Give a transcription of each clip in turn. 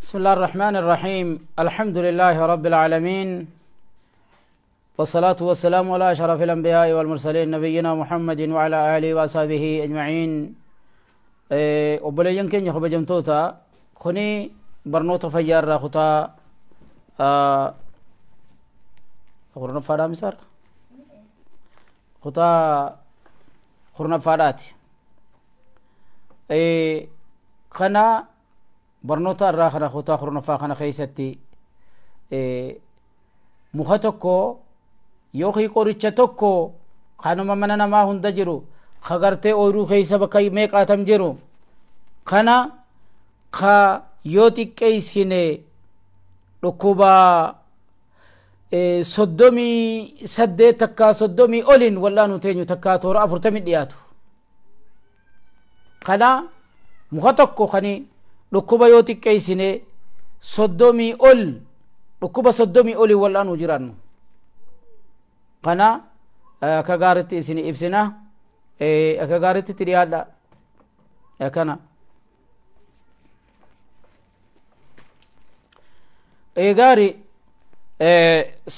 بسم الله الرحمن الرحيم الحمد لله رب العالمين والصلاة والسلام على أشرف الأنبياء والمرسلين نبينا محمد وعلى آله وصحبه أجمعين. وبلين كن يخبر جمتوتا خني برنوتا فيار خطا خورنا فادا مسار خطا خورنا فادات خنا برنوتا الراخنا خطا خورنا فاخنا خيستي مخاتكو يوخي قريتشا توكو خانما مننا ما هندجرو خغرتي اويرو خيسا بكاي ميق آتم جرو خانا خا يوتي كيسيني dhukkuba soddomi saddeet takka soddomi olin wallaanu teenyu takka toora 40 dhiyaatu kana muka tokko kani dhukkuba yoo xiqqeessine soddomi ol dhukkuba soddomi oli wallaanu jiraannu kana akka gaaritti isin ibsina akka gaaritti dhiyaadha kana gari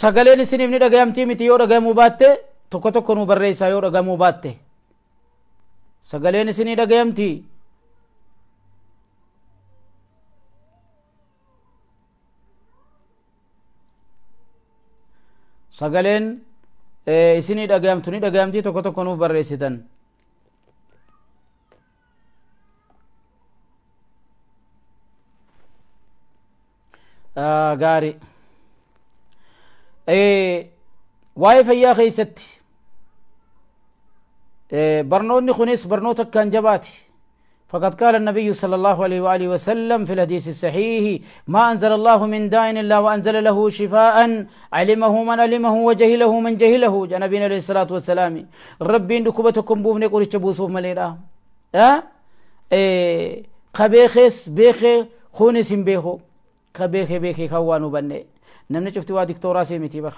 sagaleen isin ibni dhagayamtii miti yoo dhagayamuu baatte tokko tokko nu barreessaa yoo dhagayamuu baatte sagaleen isinii dhagayamtii sagaleen isinii dhagayamtu ni dhagayamtii tokko tokko nuuf barreessitan gari waa'ee fayyaa keessatti برنوني خنيس برنوتك كان جباتي فقد قال النبي صلى الله عليه وآله وسلم في الحديث الصحيح ما أنزل الله من داء إلا وأنزل له شفاء علمه من علمه وجهله من جهله جنبنا عليه الصلاة والسلام ربي دكوبتكم بوفني قولي تبوسوف مليلا خبيخس بيخي خونس بيخو خبيخي بيخي خوانو بني نمني شفتي وا دكتورا سيمتي بر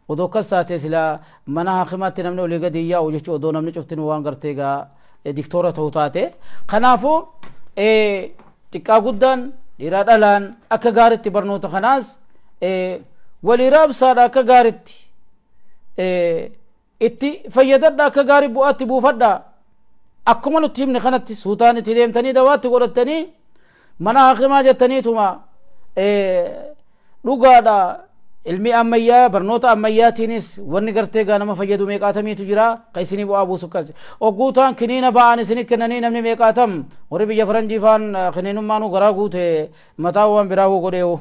ودوكا ساتيس لا منها خمات نمني ولي قد يا وجهت ودو نمني شفتي وان غرتيغا دكتورا توتاتي خنافو تكا غدان ديرادالان اكا غارتي برنوتا خناس ولي راب صاد اكا غارتي اتي فيدد اكا غاري بواتي بوفدا اكما نتيمني خنتي سوتاني تديمتني دواتي قرتني منها خما جتني توما dhugaadha ilmi ammayyaa barnoota ammayyaatiinis wanni gartee gaa nama fayyadu meeqaatamiitu jira ka isinii bu'aa buusu akkas ogguutaan kiniina ba'an isinii kennanii namni meeqaatam warri biyya faranjii faan kiniinummaanu garaa guute mataa waan biraa godheewu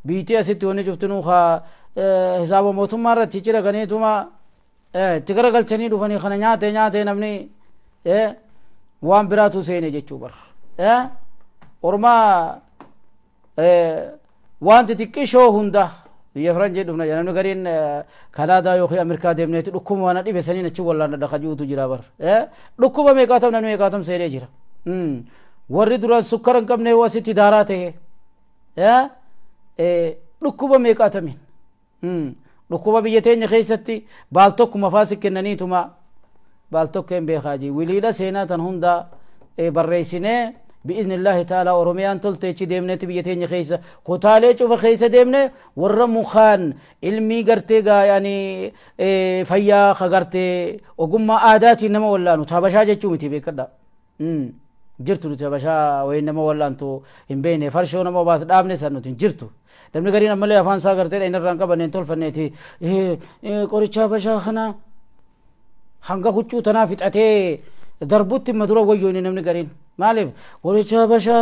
biitii asitti wanni cuftinuu ka hisaaba mootummaa irratti ichi dhaqaniituma itti garagalchanii dhufanii kana nyaate namni waan biraatu seene jechuu bar ormaa wanti xiqqishoo hunda biyya faranjii dhufna namni gariin kanaadaa yookiin ameerikaa deemneeti dhukkuma waan dhibe saniin achi wallaan dhadha jiruutu jira bar dhukkuba meeqaatam namni meeqaatam seenee jira warri duraan sukkara hin qabne asitti daaraa ta'e dhukkuba meeqaatamiin dhukkuba biyya teenya keessatti baal tokkuma faasi kennaniituma baal tokko hin beekaaji wiliidha seenaa tan hunda barreessinee بإذن الله تعالى أورميان تلتيجي ديمنة بيتين خيسة قتالي شوف خيسة ديمنة ورمخان علمي قرتيغا يعني فيا خغرتي وقم آداتي نما ولانو تابشا جيشو متي بيكدا جرتو تابشا وينما ولانتو هم بيني فرشو نما باس دامني سنو جرتو دمني قرين أمالي أفان سا قرتي إن الرانقا بنين تلفنيتي قوري تابشا خنا حنقا خچو تنافت أتي دربوتي مدرو ويوني نمني قرين مالف ورچا بشا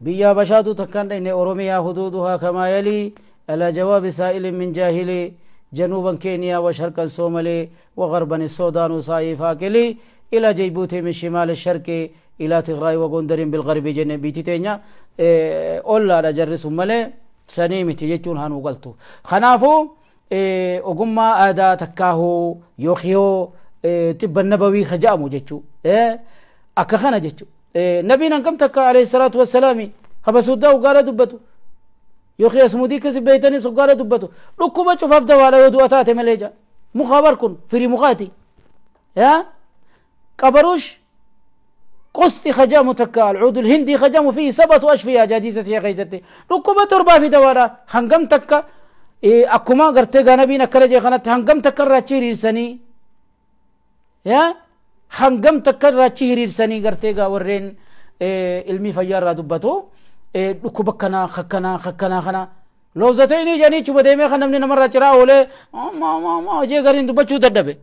بيا بشاتو تكن دين اوروميا حدودها كما يلي على جواب سائل من جاهلي جنوبا كينيا وشرقا صومالي وغربا السودان وصائفا كلي الى جيبوتي من شمال الشرق الى تغراي وغندر بالغرب جنبيتي تينيا اولا رجرس ملي سنيمتي يجون هان وقلتو خنافو اوغما آدا تكاهو يوخيو تب النبوي خجامو جچو akka kana jechu nabiin kam takka alayhi salatu wassalaami habasuuddaa ugaala dubbatu yookiin asmudii kasi beeytanis ugaala dubbatu dhukkuba cufaaf dawaadha yoo du'a taate malee jaa mukhabar kun firii mukhaati qabaruush قسط خجام تكا العود الهندي خجام فيه 7 أشفية جاديسة يا غيزتي ركوبة تربا في دوارا هنگم تكا أكما غرتي غانبين أكرجي خانت هنگم تكا راتشي ريرساني يا هنگم تكا راتشي ريرساني غرتي غاورين علمي فيار دبتو ركوبة كنا خكنا خنا لوزتيني جاني چوبا ديمي خنمني نمر چرا اولي ما جي غرين دبچو ددبه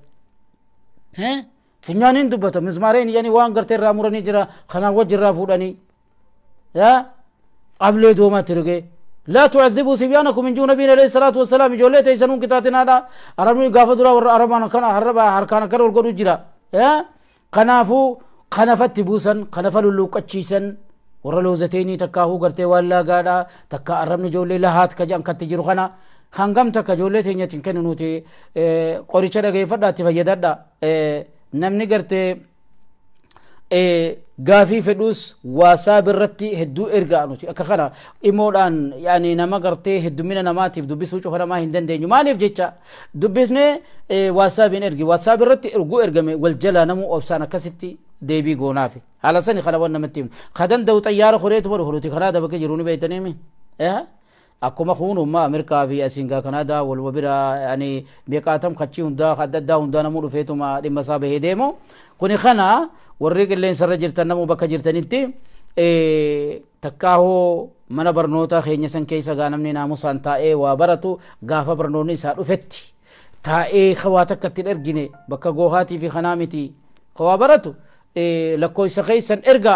فنيانين دبتا مزمارين يعني وان غرتي رامورني جرا خنا وجرا فوداني يا قبل دوما ترغي لا تعذبوا صبيانكم من جون نبينا عليه الصلاه والسلام جولته يسنون كتاتنا دا عربي غافدرا ور عربان كان حربا حركان كر ورغدو جرا يا خنافو خنفت بوسن خنفلو لوقچيسن ورلوزتيني تكاهو غرتي ولا غادا تكا عربني جولي لهات كجان كتجرو خنا hangam takka ijoollee teenyatiin kennu nuti qoricha dhageeffadhaatti fayyadadha namni gartee gaafii fedhuus waasaa birratti hedduu ergaa nuti akka kana imoodhaan yani nama gartee heddumina namaatiif dubbisuu cufa namaa hin dandeenyu maaliif jecha dubbisne waasaabiin ergi waasaa birratti erguu ergame wal jala namuu obsaan akkasitti deebii goonaafi haala sani kana waan namatti himu kadan da'u xayyaara koreetu badu holuti kanaa dabake jiruuni beeytaniimi akkuma kunu ma Amerika fi asinga Canada wal wabira yani beekatam khachi hunda khadda hunda namu dhufeetuma dhimma isaa bahee deemo kuni kana warri qilleensa irra jirtan namu bakka jirtanitti takkaaho mana barnoota keenya san keessa gaanamni naamusaan taa'ee waa baratu gaafa barnoonni isaa dhufetti taa'ee khawaa takkatti ergine bakka goohaatii fi kanaamiti khawaa baratu lakkooysa keessan erga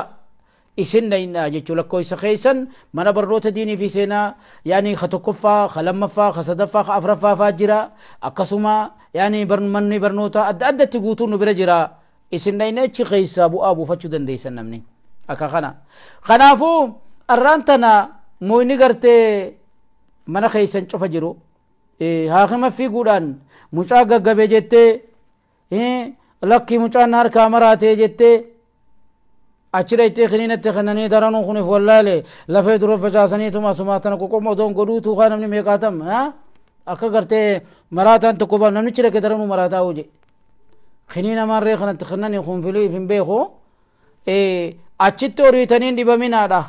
isinna inna jechu lakkooysa keessan mana barnoota diinii fi seenaa yani khatokoffaa khalammafaa khasadaffaa afraffaa faa jira akkasuma yani manni barnoota adda addatti guutuu nu bira jira isinna inna achi keessa bu'aa buufachuu dandeessan namni akka kana kanaafuu arraan tana mooyni gartee mana keessan cufa jiru haakima fiiguudhaan mucaa gaggabee jettee lakki mucaan harkaa maraatee jettee achira itti khiniinatti khananii daranuu kunif wallaale lafee dura facaasaniituma sumaatana qoqommoo doon godhuutuu kaa namni meeqaatam akka gartee maraataan tokko ba namnichi dhaqe daranuu maraataa hojii khiniina maarree kanatti khananii kun filiif hin beeku achitti horiitaniin dhibaminaadha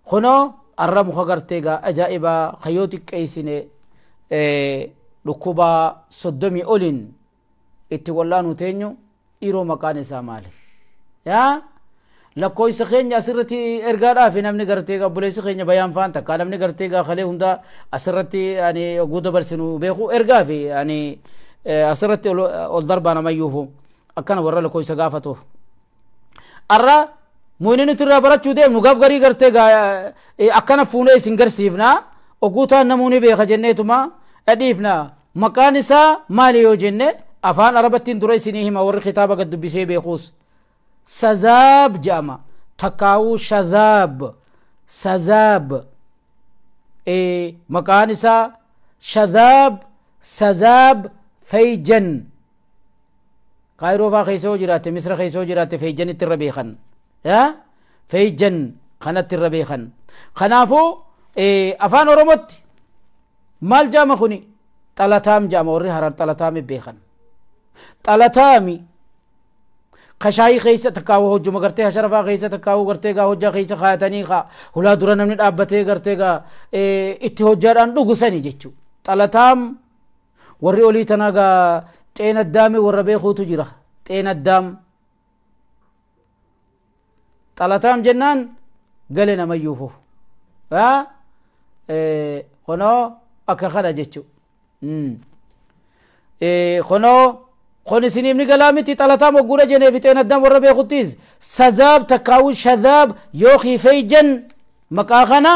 kunoo arra muka gartee gaa ajaa'ibaa kayyoo xiqqeessine dhukkuba 30 olin itti wallaanuu teenyu dhiiroo maqaan isaa maali يا لكويس خينيا أسرتي إرجادا في نمني قرتيجا بوليس خينيا بيان فان تكا نمني قرتيجا خليه هندا أسرتي يعني جودة برسنو بيخو إرجا في يعني أسرتي الضرب أنا ما يوفو أكان ورا لكويس قافته أرا موينين ترى برا شو ده نقاف قري قرتيجا أكان فونه سينجر سيفنا وقوتا نموني بيخجنة تما أديفنا مكانسا ماليو جنة أفان أربعين دري سنيه ما ور خطابة قد بيسي بيخوس سذاب جامع تكاو شذاب سذاب مكانسا شذاب سذاب فيجن قايروفا خيسو جرات مصر خيسو جرات فيجن التربيخن يا فيجن خنت الربيخن خنافو افان ورمت مال جامع خني طلتام جامع وري حرار طلتام بيخن طلتامي خشاي خيسه تکاو هجو مگرتے اشرفا خيسه تکاو گرتے گا ہوجا خيسه خاتنی خا هلا دور نمنی ابتے گرتے گا اتی ہوجان دغسنی جچو طلتام وري اولي تناغا تين الدام وربي خوتو جرا تين الدام طلتام جنان قالنا ما يوفو ها خنو اكا خلا جچو خنو خون سنين من كلامتي طلتام وقولة جنة في تين الدم والربيع خطيز سذاب تكاو شذاب يوخي فيجن مكاخنا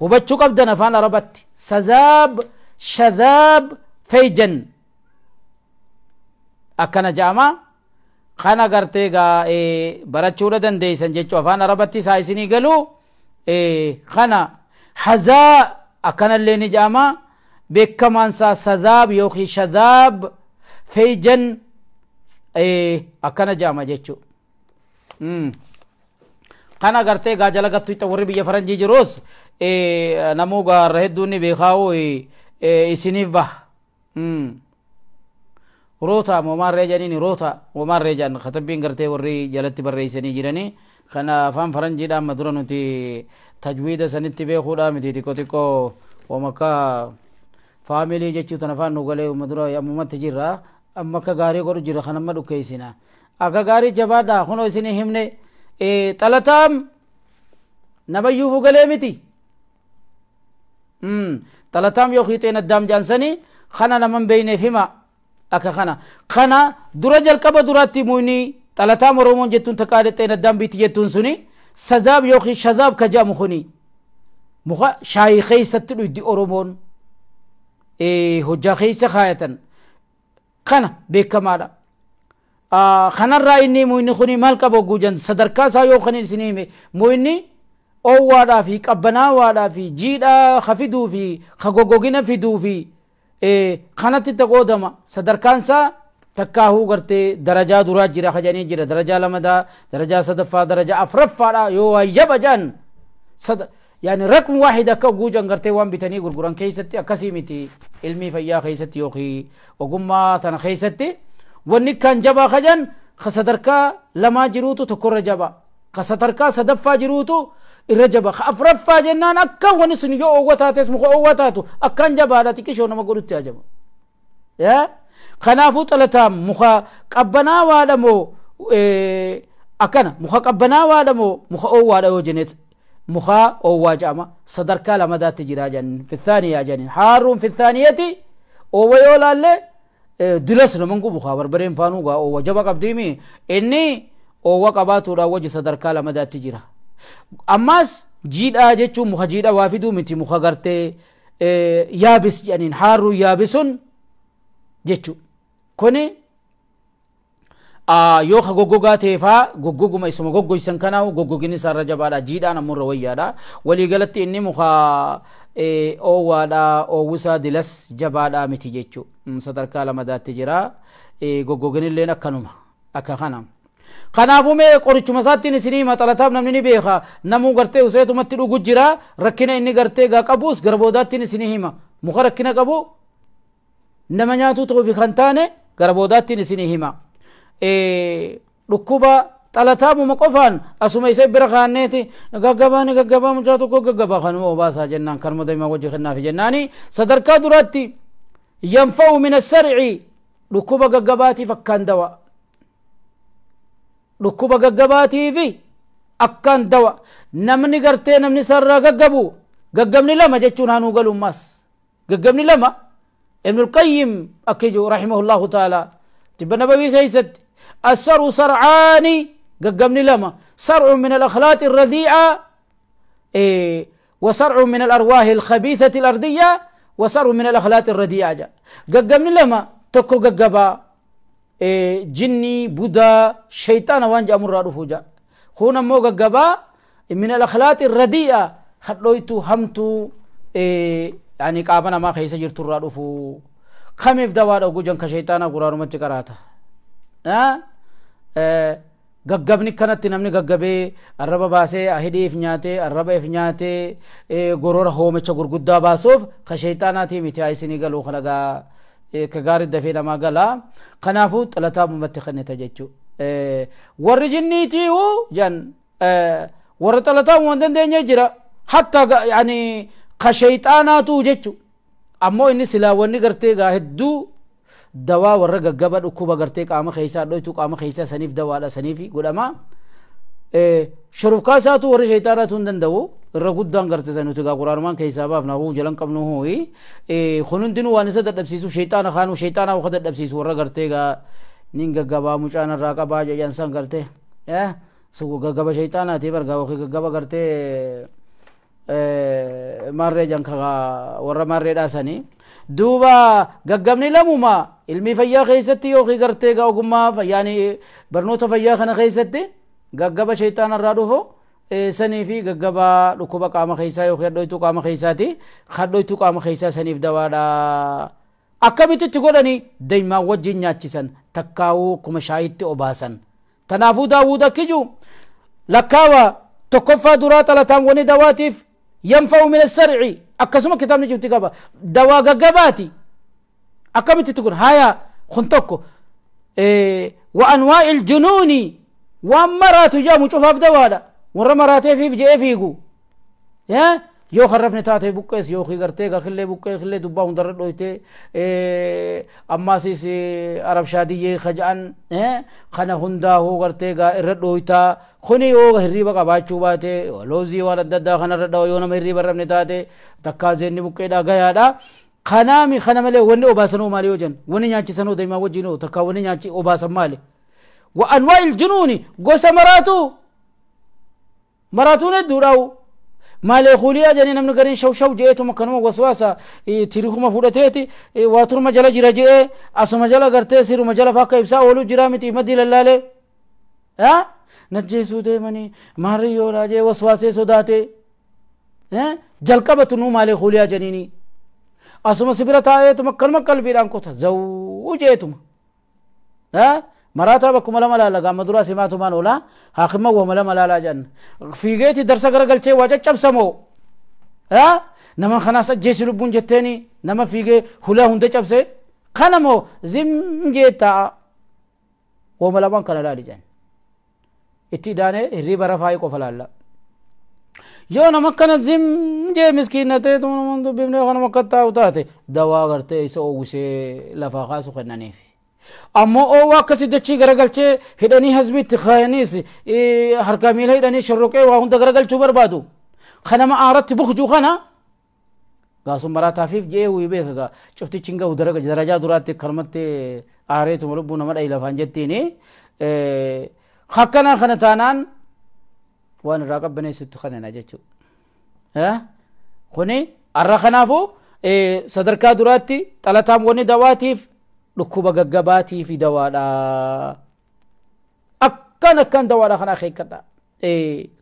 وبتشوك أبدنا فانا ربط سذاب شذاب فيجن أكنا جاما خانا قرتيغا براتشورة دن دي سنجيشو فانا ربطي سايسيني قالو خانا حزاء أكنا اللي نجاما بكمان سذاب يوخي شذاب فيجن أكنا جامع جيتشو خانا قرتي غاجلا قطو يتوري بيا فرنجي جروس نموغا رهدوني بيخاو اسنيف با روتا ومار رجانين روتا ومار رجان خطبين قرتي وري جلت بريسني جيراني خنا فام فرنجي دا مدرنتي تجويد سنتي بيخودا متي تيكو ومكا فاميلي جچو تنفان نوغلي مدرو يا ممت جيرا اما کا غاري گور جيرا خنم دو كيسنا اگا غاري جبادا خنو سيني همني طلتام نبيو فغلي متي طلتام يو خيتين الدم جانسني خنا نمن بيني فيما akka kana durajal qaba duratti muyni talataa moromon jettun taqaadete na dambiti jettun suni sadab yooki shadab ka jamu khuni muxa shayi khaysatti dhudi oromon hojja khaysa khayatan kana beekamaadha kanarraa inni muyni khuni maal qaba gujan sadarkaa isaa yoo kan isinime muyni owwaadhaa fi qabbanaawaadhaa fi jiidhaa khafiduu fi khagogogina fiduu fi kanatti taqoodama sadarkaansa takkaahu garte darajaa duraa jira khajanii jira darajaa lamada darajaa sadaffaa darajaa afraffaadha yoo wayyaba jaan yani rakm waahid akka guujan garte waan bitanii gurguran keeysatti akkasii miti ilmii fayyaa keeysatti yooki ogummaa tana keeysatti wanni kan jabaa khajan sadarkaa lamaa jiruutu tokkorra jaba sadarkaa sadaffaa jiruutu irrajaba afraffa jennaan akka wani sun yoo owwataates muka owwataatu akkan jabaadha xiqqishoo nama godhutti ajaba ya kanaafu xalataa muka qabbanaawaa moo akkana muka qabbanaawaa moo muka owwaadha yoo jenet muka owwaa jedhama sadarkaa lamadaatti jira janin fi thaaniyaa janin haaruun fi thaaniyati owwa yoo laalle dilas naman gubu kaa barbareen faanuugaa owwa jaba qabdiimi inni owwa qabaatuudha wajji sadarkaa lamadaatti jira ammas jiidhaa jechuun muka jiidhaa waa fiduu miti muka gartee yaabis jedhaniin haaruu yaabisun jechuu kuni yoo ka goggogaa ta'eefaa goggoguma isuma goggoysan kanaahu goggogin isaarra jabaadha jiidhaan amurra wayyaadha waliigalatti inni muka oowwaadha oowwisaa dilas jabaadha miti jechuu sadarkaa lamadaatti jira goggogin illeen akkanuma akka kanam kanaafu mee qorichuma isaattiin isinii maxalataaf namni ni beeka namuu gartee useetumatti dhugu jira rakkina inni gartee gaa qabuus garboodaattiin isinii hima muka rakkina qabu nama nyaatuu ta'uuf kan taane garboodaattiin isinii hima dhukkuba xalataamuma qofaan asuma isa bira kaanneeti gaggabaa mucaa tokko gaggabaa kanuma obaasaa jennaan kanuma daymaa wajji kennaafi jennaani sadarkaa duraatti yanfa'u min assarci dhukkuba gaggabaatiif akkaan dawa dhukkuba gaggabaatiifi akkaan dawa namni gartee namni sarraa gaggabu gaggabni lama jechuun hanuu galummaas gaggabni lama ibn al-qayyim akkijo rahimahullahu ta'ala tibba nabawi keeysatti السرع سرعان قبني لما سرع من الأخلاق الرديئة وسرع من الأرواح الخبيثة الأرضية وسرع من الأخلاق الرديئة قبني لما تكو قبا جني بودا شيطان وانجا مرة رفوجا خونا مو قبا من الأخلاق الرديئة خلويتو همتو يعني قابنا ما خيسا جرتو رفو خميف دوار أو جنك شيطانا قرار متكراتا gaggabni kanatti namni gaggabee arraba baasee ahidiif nyaatee arrabaif nyaatee gorora hoomecha gurguddaa baasuuf ka shayxaanaatii miti isinii galuu kanagaa ka gaarii dafee namaa galaa kanaafuu xalataa mumatti kennita jechuu warri jinniitiihu jan warra xalataa muman dandeenye jira hatta yani ka shayxaanaatu jechuu ammoo inni silaa wanni gartee gaa hedduu dawaa warra gaggaba dhukkuba gartee qaama keessaa dhoytu qaama keessaa saniif dawaadha saniifi godhama shurufkaa isaatu warri shayxaanaatu hin danda'u irra guddaan gartee sanuti gaa quraanumaan keessaa baafna huu jalan qabnu huuyi kun hundinuu waan isa dadhabsiisu shayxaana kaanuu shayxaanaa uka dadhabsiisu warra gartee gaa nin gaggabaa mucaan irraa qabaa jedhan san gartee gaggaba shayxaanaati bargaa wakii gaggaba gartee marree janka warra marreedhaa sanii duuba gaggabni lamuma ilmi fayyaa keessatti yookiin gartee gaa ogummaa yaani barnoota fayyaa kana keessatti gaggaba shayxaana irraa dhufu sanii fi gaggaba dhukkuba qaama keessaa yookiin hadhoytuu qaama keessaati hadhoytuu qaama keessaa saniif dawaadha akkamitti godhanii daymaan wajjin nyaachisan takkaawuu kuma shaayitti obaasan tanaafuu daawud akkiju lakkaawa tokkoffaa duraa xalataan wani dawaatiif yanfa'u min as-sar'i akkasuma kitaabni jirti qaba dawaa gaggabaati akkamitti kun haya خنتكو وأنواع الجنون ومرات جاء مشوف أبدا ورا مرات في جاء فيجو يا يو خرفني تاتي بوكس يو خي غرتي خلي بوكس خلي دبا هندر دويته اما سي عرب شادي خجان خنا هندا هو غرتي غا ردويتا خني يو هري بقى باچو باته لوزي ور ددا خنا ردو يو نمري برمني تاتي تكازني بوكي دا غيا دا خنامي خنمله وني وباسنو ماليو جن وني نياچي سنو ديما وجينو تكا وني نياچي وباسم مالي وانواع الجنون غوس مراتو ندوراو مالي خوليا جاني نمن غرين شو جيتو مكنو وسواسا تيرخو مفودتيتي واتر مجلا جراجي اسو مجلا غرتي سيرو مجلا فاكا يبسا اولو جرامتي مدي للاله ها نجيسو دي مني ماريو راجي وسواسي سوداتي ها جلقبتنو مالي خوليا جانيني اسو مسبرتا ايتو مكن بيران كوتا زو جيتو ها مراتا بكم لا ملا لغا مدرا سماتو مان ولا حاكم وملا ملا جن في جيتي درس غرغلچه واجچب سمو ها نما خناس جيس لبون جتني نما في جي هلا هند چبسه خنمو زم جيتا وملا بان كلا جن اتي دانه ري برفاي قفلالا يو نما كن زم جي مسكينته تو من بيمنه خن مكتا وتاته دوا غرته سو وسه لفاقاسو خنني أما أو واقسي دچي غرغلچه هداني حزبي تخاينيس هركاميل هداني شروكي وهون دغرغل چوبر بادو خنما آرت بخجو خنا غاسو مراتا فيف جي وي بيخا شفتي چنگا ودرغ درجا درات كلمت آريت مربو نمر اي لفان جتيني خكنا خنتانان وان راقب بني ست خننا جچو ها خني الرخنافو صدركا دراتي طلتام وني دواتيف dhukkuba gaggabaati fi dawaadha akkan dawaadha kana xeekadha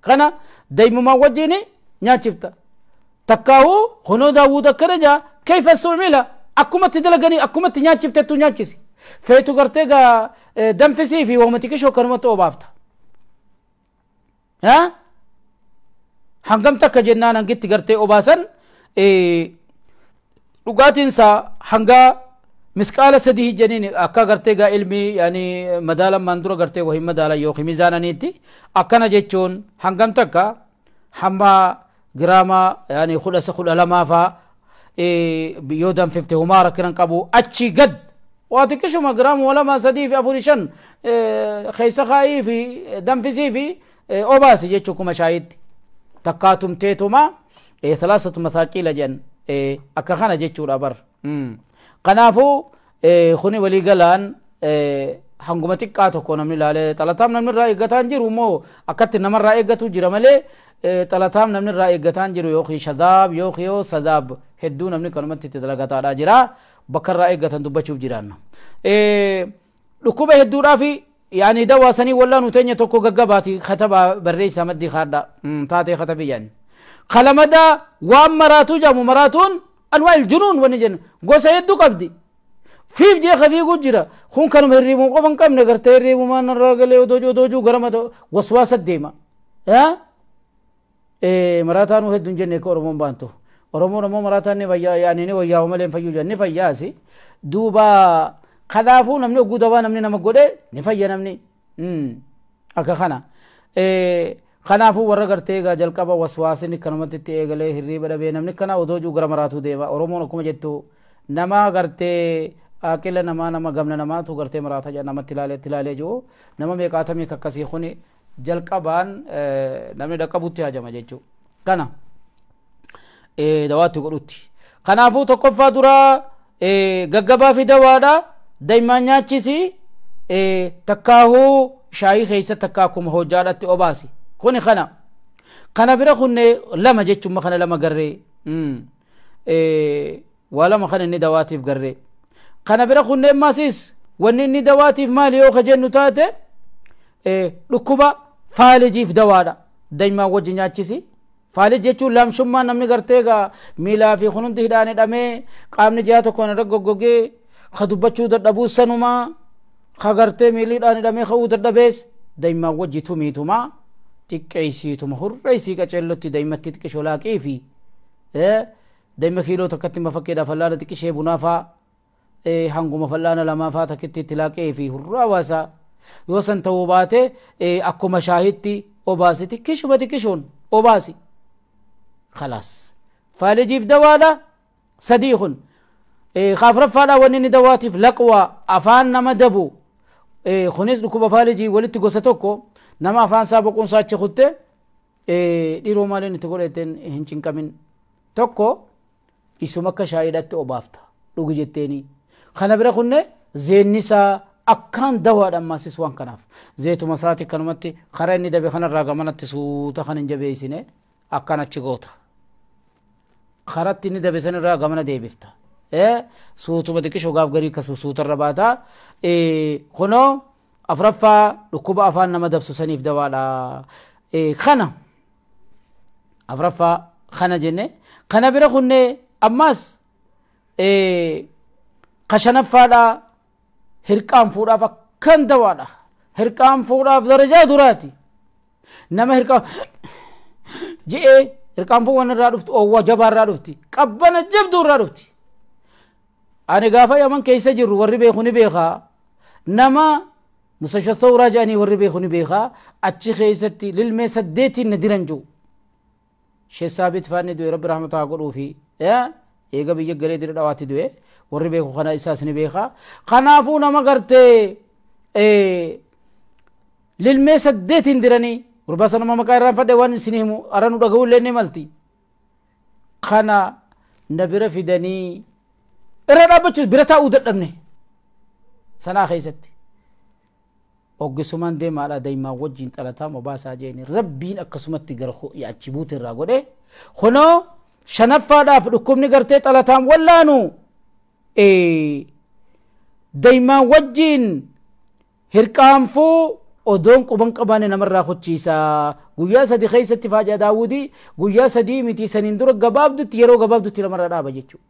kana daymuma wajjini nyaachifta takkaahu hono daawuda karaja kayfa sumila akkumatti dalagani akkumatti nyaachifte tu nyaachisi feetu gartee ga danfisi fi wamati kisho kanumatti obaafta ha hangam takka jennaan hangitti gartee obaasan dhugaatinsa hanga مسكالة سديه جنين أكا غرتي غا علمي يعني مدالا ماندورا غرتي وهي مدالا يوخي ميزانا نيتي أكنا جيتشون هنغم تكا حما غراما يعني خلص لما فا بيودم فيفتي همارا كران قبو أتشي قد واتكشو ما غرام ولا ما سديه في أفوريشن خيسا خاي في دم في سيفي أوباسي جيتشو كما شايد تكاتم تيتوما ثلاثة مثاقيل جن أكا خانا جيتشو رابر قنافو خوني ولي قلان حنقومتك قاتو كونا من لالي طلتام نمن رأي قتان جيرو مو أكت نمن رأي قتو جيرا ملي طلتام نمن رأي قتان جيرو يوخي شذاب يوخيو سذاب هدو نمن كنمت تدلقاتا دا جيرا بكر رأي قتان دبچوف جيران ركوبة هدو رافي يعني دوا سني ولا نتنيا توكو ققباتي خطبا بريسا مدي خاردا تاتي خطبي يعني خلمدا وام مراتو جامو مراتون أنواع الجنون ونجن قوسا يدو قبدي فيف جي خفي قجرة خون كانوا مريمو قفن كم نغرت يريمو ما نراغلي ودوجو غرمة وسواس الديما ها مراتانو هدون جنة كورمون بانتو ورمو مراتان نفيا يعني نويا وملين فيو جن نفياسي دوبا خلافو نمني قدوا نمني نمقودي نفيا نمني أكا خنا خنافو ورا غرتيغا جلقبا وسواسني كنمت تيغلي هري بدبي نمني كنا ودوجو غرمراتو ديما اورومون كوم جتو نما غرتي اكل نما غمنا نما تو غرتي مراتا جا نما تلاله جو نما ميقاتمي ككسي خوني جلقبان نمني دقبوتي هاجما جچو كنا دواتو غدوتي خنافو تقفا درا غغبا في دوادا دايما نياچيسي تكاهو شاي خيسه تكاكم هوجادت اوباسي كوني خنا برا خوني لما جيتشو ما خنا لما قري ولا ما خنا ندواتي في قري خنا برا خوني ماسيس وني ندواتي في مالي او خجن نتاته ركوبا فالجي في دوادا دايما وجه نياچيسي فالج جيتشو لام شما نمني قرتيغا ميلا في خنون تهداني دامي قامني جاتو كون رغوغوغي خدوبچو ددبو سنوما خغرتي ميلي داني دامي خو ددبيس دايما وجه توميتوما تكيسيتم هريسي كچلوتي دايما تكشولا كيفي دايما كيلو تكتم مفكدا فلاله تكشي بنافا hanguma fal'aana lamaa faa takkitti itti laaqee fi hurraa waasaa yoo san ta'uu baate akkuma shaahitti obaasi xiqqishuma xiqqishuun obaasi khalaas faalijiif dawaadha sadii kun kaafraffaadha wanni inni dawaatiif laqwaa afaan nama dabu kunis dhukkuba faalijii walitti gosa tokko nama afaan isaa boquunsaa achi kutte dhiiroo maaliin itti godhateen hin cinqamin tokko isuma akka shaayiidhaatti obaafta dhugi jetteeni kana bira kunne zeennisaa akkaan dawaadha ammasis waan kanaaf zeetuma isaati kanumatti karaa inni dabe kanarraa gamanatti suuta kan hin jabeessine akkaan achi goota karatti inni dabe sanirraa gamana deebifta suutuma xiqqishoo gaaf garii kasu suutarra baata kunoo afraffaa dhukkuba afaan nama dabsu saniif dawaadha kana afraffaa kana jenne kana bira kunne ammas kashanaffaadha hirqaan fuudhaaf akkan dawaadha hirqaan fuudhaaf darajaa duraati nama hirqaan je'ee hirqaan fuudhan irraa dhufti oowwa jabaa irraa dhufti qabbana jabduu irraa dhufti ani gaafa yaman keessa jirru warri beeku ni beekaa nama mustashfa thawraa jedhanii warri beeku ni beekaa achi keessatti lilmee 8 na diran jiru sheessaabit faanni du'e rabbi rahmataa godhuu fi eega biyya galee dira dhawaatti du'e warri beeku kana isaas ni beekaa kanaafuu nama gartee lilmee 8 diranii gurbaa sanuma maqaa irraan fadhe waan isin himu aranu dhaga'uu illee ni malti kana na bira fidanii irra dhaabbachuu bira taa'uu dadhabne sanaa keessatti oggisumaan deemaadha daa'imaan wajjin xalataa mobaasaa jeeni rabbiin akkasumatti gara achi buute irraa godhe kunoo shanaffaadhaaf dhukkubni gartee xalataan wallaanu daa'imaan wajjin hirqaanfuu odoon quban qabaane namarraa kochiisa guyyaa 3 keessatti faajaa daawudii guyyaa 3 miti saniin dura gabaabdutti yeroo gabaabdutti namarraa dhaaba jechuudha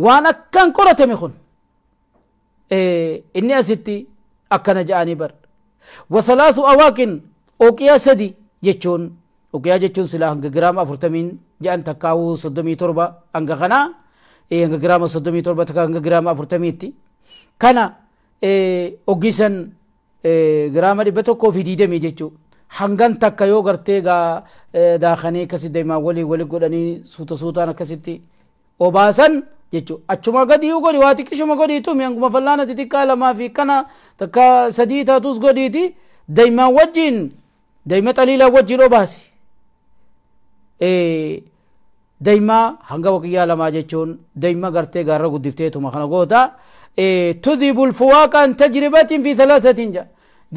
waan akkan qoratame kun inni asitti akkana ja'anii bar wasalaasu awaakin uqiyaa 3 jechuun uqiyaa jechuun silaa hanga giraama 40 ja'an takkaawuu 37 hanga kana hanga giraama 37 takka hanga giraama 40tti kana ogisan giraama 120 jechuu hangan takka yoo gartee gaa daakanii akkasitti daa'imaa walii godhanii suutaan akkasitti obaasan jechu achuma gadi godi waa xiqqishuma godiitu hanguma fallaana xixiqqaa lamaa fi kana takka 3 taatus godiiti daa'imaan wajjin daa'ima xaliilaa wajjin obaasi daa'imaa hanga waqiyyaa lamaa jechuun daa'ima gartee gaarra guddifteetuma kana goota tudhibu alfuwaaqa an tajribatin fi 3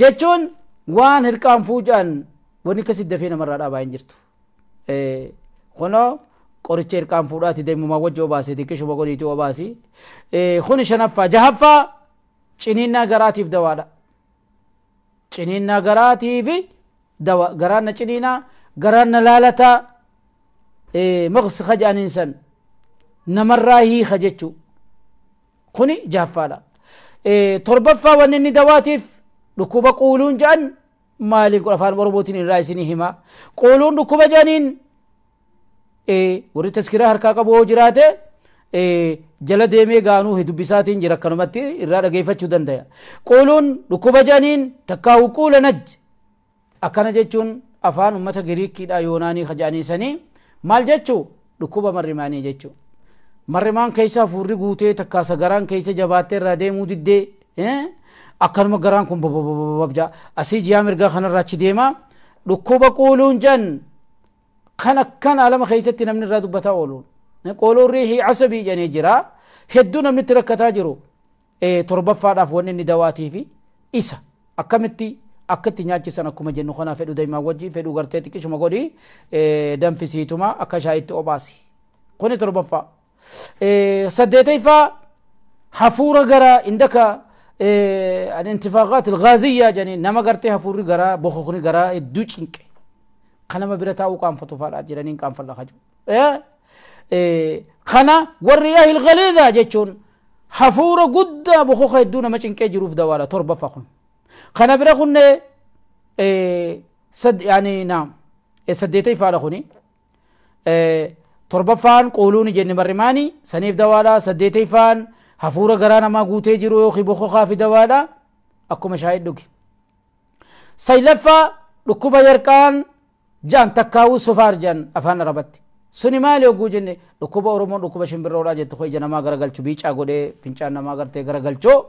jechuun waan hirqaan fuujaan wanni akkasitti dafee namarraa dhaabaa hin jirtu kunoo qoricha hirqaan fuudhaati daa'imummaa wajji obaasi xiqqishuma godiitii obaasi kuni shanaffaa jahaffaa ciniinnaa garaatiif dawaadha ciniinnaa garaatiif dawa garaan na ciniinaa garaan na laalataa maqsika jedhaniin san namarraa hiika jechuu kuni jahaffaadha torbaffaa wanni inni dawaatiif dhukkuba quuluun jedhan maaliin afaan oromootiin irraa isinii hima quuluun dhukkuba jedhaniin warri taskiraa harkaa qabu hoo jiraate jala deemee gaanuu dubbisaatiin jira akkanumatti irraa dhageeffachuu danda'a quuluun dhukkuba jedhaniin takkaa'u quula naj akkana jechuun afaan ummata giriikiidha yoonaanii kajaaniisanii maal jechuu dhukkuba marrimaanii jechuu marrimaan keessa fuurri guutee takkaa sagaraan keessa jabaattee irraa deemuu diddee akkanuma garaan kun babjaa asii jiyaa mirgaa kanarraa achi deema dhukkuba quuluun jan kan alama keessatti namni irraa dubbataa ooluun qooloon riihii casabii jedhanii jira hedduu namni itti rakkataa jiru torbaffaadhaaf wanni inni dawaatii fi isa akkamitti akkatti nyaachisan akkuma jennu kanaa fedhu daa'imaa wajji fedhu gartee xiqqishuma godhi danfisiituma akka shaayitti obaasi kuni torbaffaa saddeetaffaa hafuura garaa indaka الانتفاقات الغازية جاني نما قرتي هفوري غرا بوخوني غرا ادو چنك خنما برتا او قام فتو فالا جرانين قام فلا خجو خنا والرياح الغليظة جچون حفورة قد بخوخ يدونا ما چنك جروف دوالا تربة فخن خنا برخن سد يعني نعم سديتي فالا خوني تربة فان قولوني جن مرماني سنيف دوالا سديتي فان hafuura garaa namaa guutee jiru yookiin bokokaa fi dawaadha akkuma shaayii dhugi. Saylaffaa dhukkuba yarqaan jaan takkaawuu sofaar jaan afaan arabatti. Suni maali hogguu jenne dhukkuba Oromoon dhukkuba shimbirroodhaa jettu ija namaa garagalchu biicaa godhee fincaan namaa gartee garagalchoo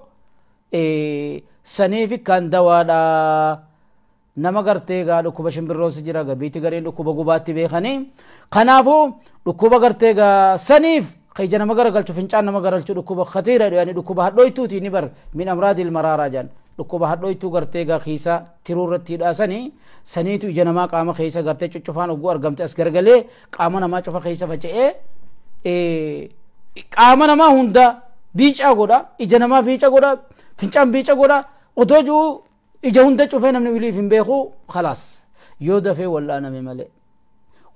saniifi kan dawaadha. Nama gartee gaa dhukkuba shimbirroos jira gabiitti gareen dhukkuba gubaatti beekanii kanaafuu dhukkuba gartee gaa saniif ija nama garagalchu fincaan nama garagalchu dhukkuba khatiira yaani dhukkuba hadhooytuuti ni bar min amraadil maraaraa jaan dhukkuba hadhooytuu gartee gaa kiisa tiruurratti hidhaasanii saniitu ija namaa qaama keessa gartee cuccufaan ogguu argamte as gargalee qaama namaa cufa keessa faca'ee qaama namaa hunda biicaa godha ija namaa biica godha fincaan biica godha otoo jiru ija hunda cufee namni wiliif hin beeku khalaas yoo dafee wal'aaname malee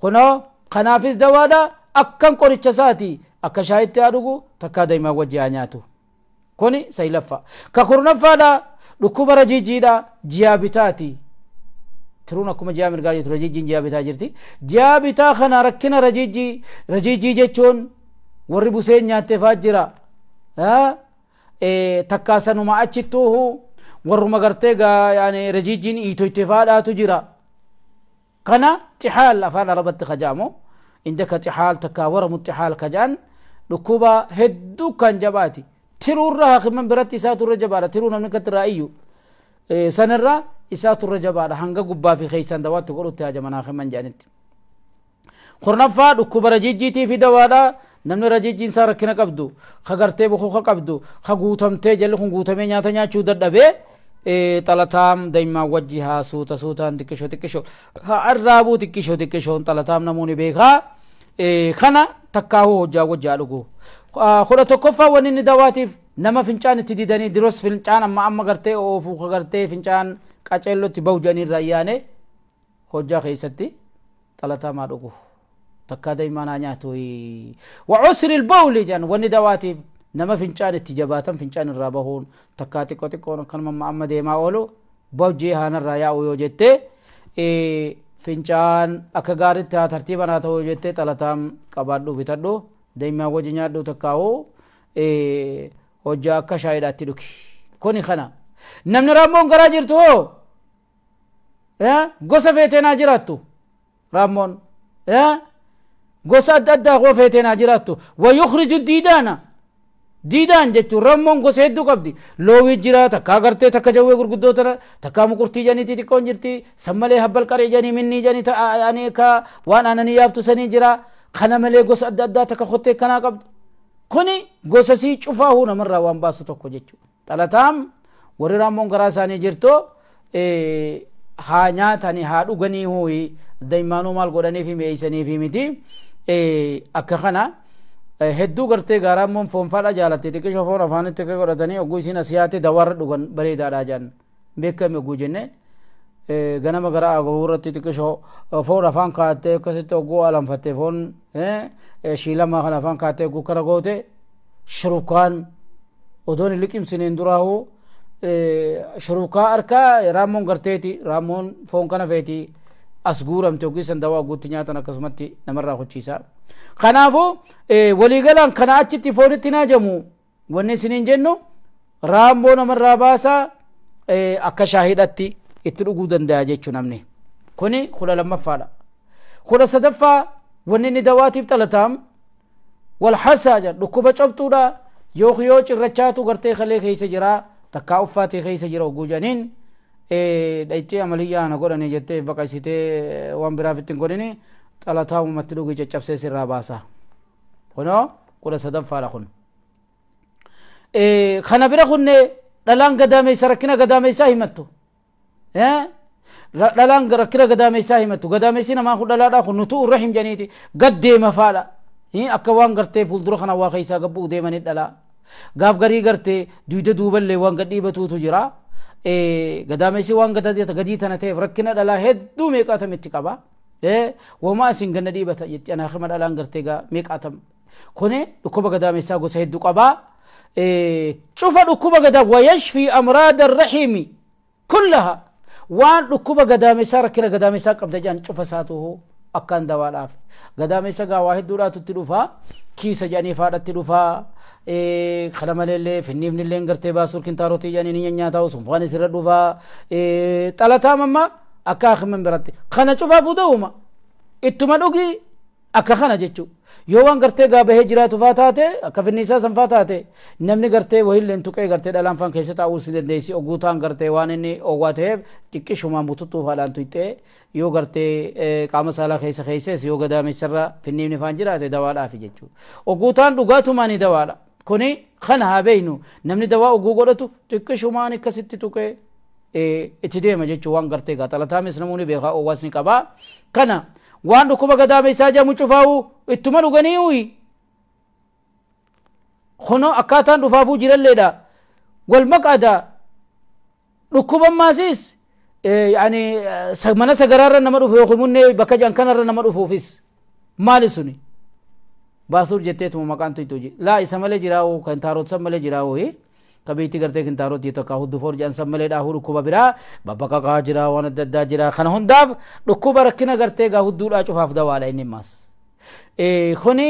kunoo kanaafis dawaadha akkan qoricha isaati akka shaayitti haa dhugu takkaa daa'imaa wajji haa nyaatu kuni saylaffaa ka kurnaffaadha dhukkuba rajiijiidha ji'a bitaati tiruun akkuma ji'a mirgaa jirtu rajiijiin ji'a bitaa jirti ji'a bitaa kana rakkina rajiijii jechuun warri buseen nyaattee faa jira takkaa sanuma achittuuhu warruma gartee gaa yaani rajiijiin iitoyte faadhaatu jira kana tixaal afaan arabatti kajaamu indaka tixaal takkaa waramu tixaal kajaan dhukkuba hedduu kan jabaati tiruurra hakiman biratti isaaturra jabaadha tiruu namni kattirraa iyyu sanirra isaaturra jabaadha hanga gubbaa fi keeysan dawaatti godhutti hajaman hakiman jaanitti kurnaffaa dhukkuba rajiijiitii fi dawaadha namni rajiijiin isaa rakkina qabdu ka gartee bukuka qabdu ka guutamtee jalli kun guutamee nyaata nyaachuu dadhabee xalataam daa'imaa wajji haa suutaan xiqqishoo haa arraabuu xiqqishoon xalataam namoonni beekaa kana takkaahuu hojjaa dhugu. Kudha tokkoffaa wanni inni dawaatiif nama fincaan itti didanii diros fincaan amma gartee oofuu ka gartee fincaan qaceellotti bahu jedhaniirraa yaane hojjaa keessatti xalataamaa dhugu. takkaa daa'imaa nyaatu wa usri al-bawli jan wanni dawaatiif nama fincaan itti jabaatan fincaan irraa bahuun takkaa xiqqoo kanuma amma deemaa oolu bawjii haanarraa yaa'u yoo jettee fincaan akka gaariitti haa tartiiban haa ta'u yoo jettee xalataam qabaadhu bitadhu daa'imaa wajji nyaadhu takkaa'u hojjaa akka shaayiidhaatti dhuki kuni kana namni raammoon garaa jirtu hoo gosa feeteenaa jiraattu raammoon gosa adda addaa koo feeteenaa jiraattu wa yukhriju diidaan jechuun rammoon gosa hedduu qabdi loowii jira takkaa gartee takka jawwee gurguddoota takkaa muqurtii janiiti xiqqoon jirti sammalee habbal qaree janii minnii janii ta'anii ka waan aananii yaaftu sanii jira kana malee gosa adda addaa takka kottee kanaa qabdu kuni gosa sii cufaahuu namarraa waan baasu tokko jechuudha xalataam warri rammoon garaa isaanii jirto haa nyaatanii haa dhuganii hooyi daa'immanuu maal godhaniifi mi'eessaniifi miti akka kana hedduu gartee gaaraammoon foonfaadha jaalatte xiqqishoo foon afaanitti akka godhatanii ogguu isiin asiyaate dawaarra dhugan bareedaadha jaan beekame ogguu jenne ganama gara agawurratti xiqqishoo foon afaan kaattee akkasitti ogguu alanfatte foon shiilamaa kan afaan kaattee ogguu kara goote shurukaan odoon liqimsineen duraahu shurukaa harkaa raammoon garteeti raammoon foon kana feeti as guuramte ogisan dawaa guutti nyaatan akkasumatti namarraa hochiisa kanaafu waliigalaan kana achitti foonitti naajamu wanni isiniin jennu raamboo namarraa baasaa akka shaahidhatti itti dhuguu danda'a jechuu namni kuni kudha lammaffaadha kudha sadaffaa wanni inni dawaatiif xalataam wal hasaaja dhukkuba cabtuudha yoo cirrachaatu gartee kalee keessa jira takkaa uffaatee keessa jira oguu janiin dhayitee amaliyyaa na godhani jettee baqaysitee waan biraaf ittiin godhini xalataamumatti dhugii caccabsee sirraa baasa kunoo kudha sadaffaadha kun kana bira kunne dhalaan gadaameysa rakkina gadaameysaa himattu dhalaan rakkina gadaameysaa himattu gadaameysi namaa kun dhalaadha kun nutu irra him janiiti gaddeema faadha akka waan gartee fuuldura kana waa keessaa gabbuu deemanii dhalaa gaaf garii gartee duyda duuballee waan gadhiibatuutu jira gadaameysi waan gadii tana ta'eef rakkina dhalaa hedduu meeqaatamitti qaba wamaa isin ganna dhiibata jetti anaa hima dhalaan gartee gaa meeqaatam kuni dhukkuba gadaameysaa gosa hedduu qabaa cufa dhukkuba gadaa wayashfi amraada arrahiimi kullaha waan dhukkuba gadaameysaa rakkina gadaameysaa qabda jaan cufa isaatuhu akkaan dawaadhaaf gadaamessa gaa waa hedduudhaatu itti dhufaa kiisa jedhanii faadhatti dhufaa kana maleellee finniifnillee gartee baasuur kintaarotii jedhanii ni nyaataa sunfaan isirra dhufaa xalataam amma akka akiman biratti kana cufaafuu ta'uma ittuma dhugii akka kana jechuudha yoo waan gartee gaa bahee jiraatu faa taate akka finniisaa san faa taate namni gartee wahilleen tuqee gartee dhalaan faan keessa taa'uu si dandeessi oguutaan gartee waan inni owwaa ta'eef xiqqishumaan bututtuu faadhaan tuyxee yoo gartee qaama saalaa keesses yoo gadaamessarra finniifni faan jiraate dawaadhaaf jechuudha oguutaan dhugaatumaani dawaadha kuni kana haa beeynu namni dawaa oguu godhatu xiqqishumaan akkasitti tuqee itti deema jechuudha waan gartee gaa xalataamis namoonni beekaa owwaasni qabaa kana waan dhukkuba gadaamessaa jedhamu cufaa'u ittuma dhuganii kuno akkaataan dhufaafuu jiralleedha wal maqaada dhukkuban maasiis yani mana sagaraarra nama dhufu yookiin munnee bakka jankanarra nama dhufuufis maali suni baasuur jetteetuma maqaan tuytuuji laa isa malee jiraa'u kan taarotsan malee jiraa'u kabiitti gartee kintaarot jettu akka huddufoor jedhan malee dhaahuu dhukkuba biraa babbaqaqaa jira waan adda addaa jira kana hundaaf dhukkuba rakkina gartee gaa hudduudhaa cufaaf dawaadha inni maas kuni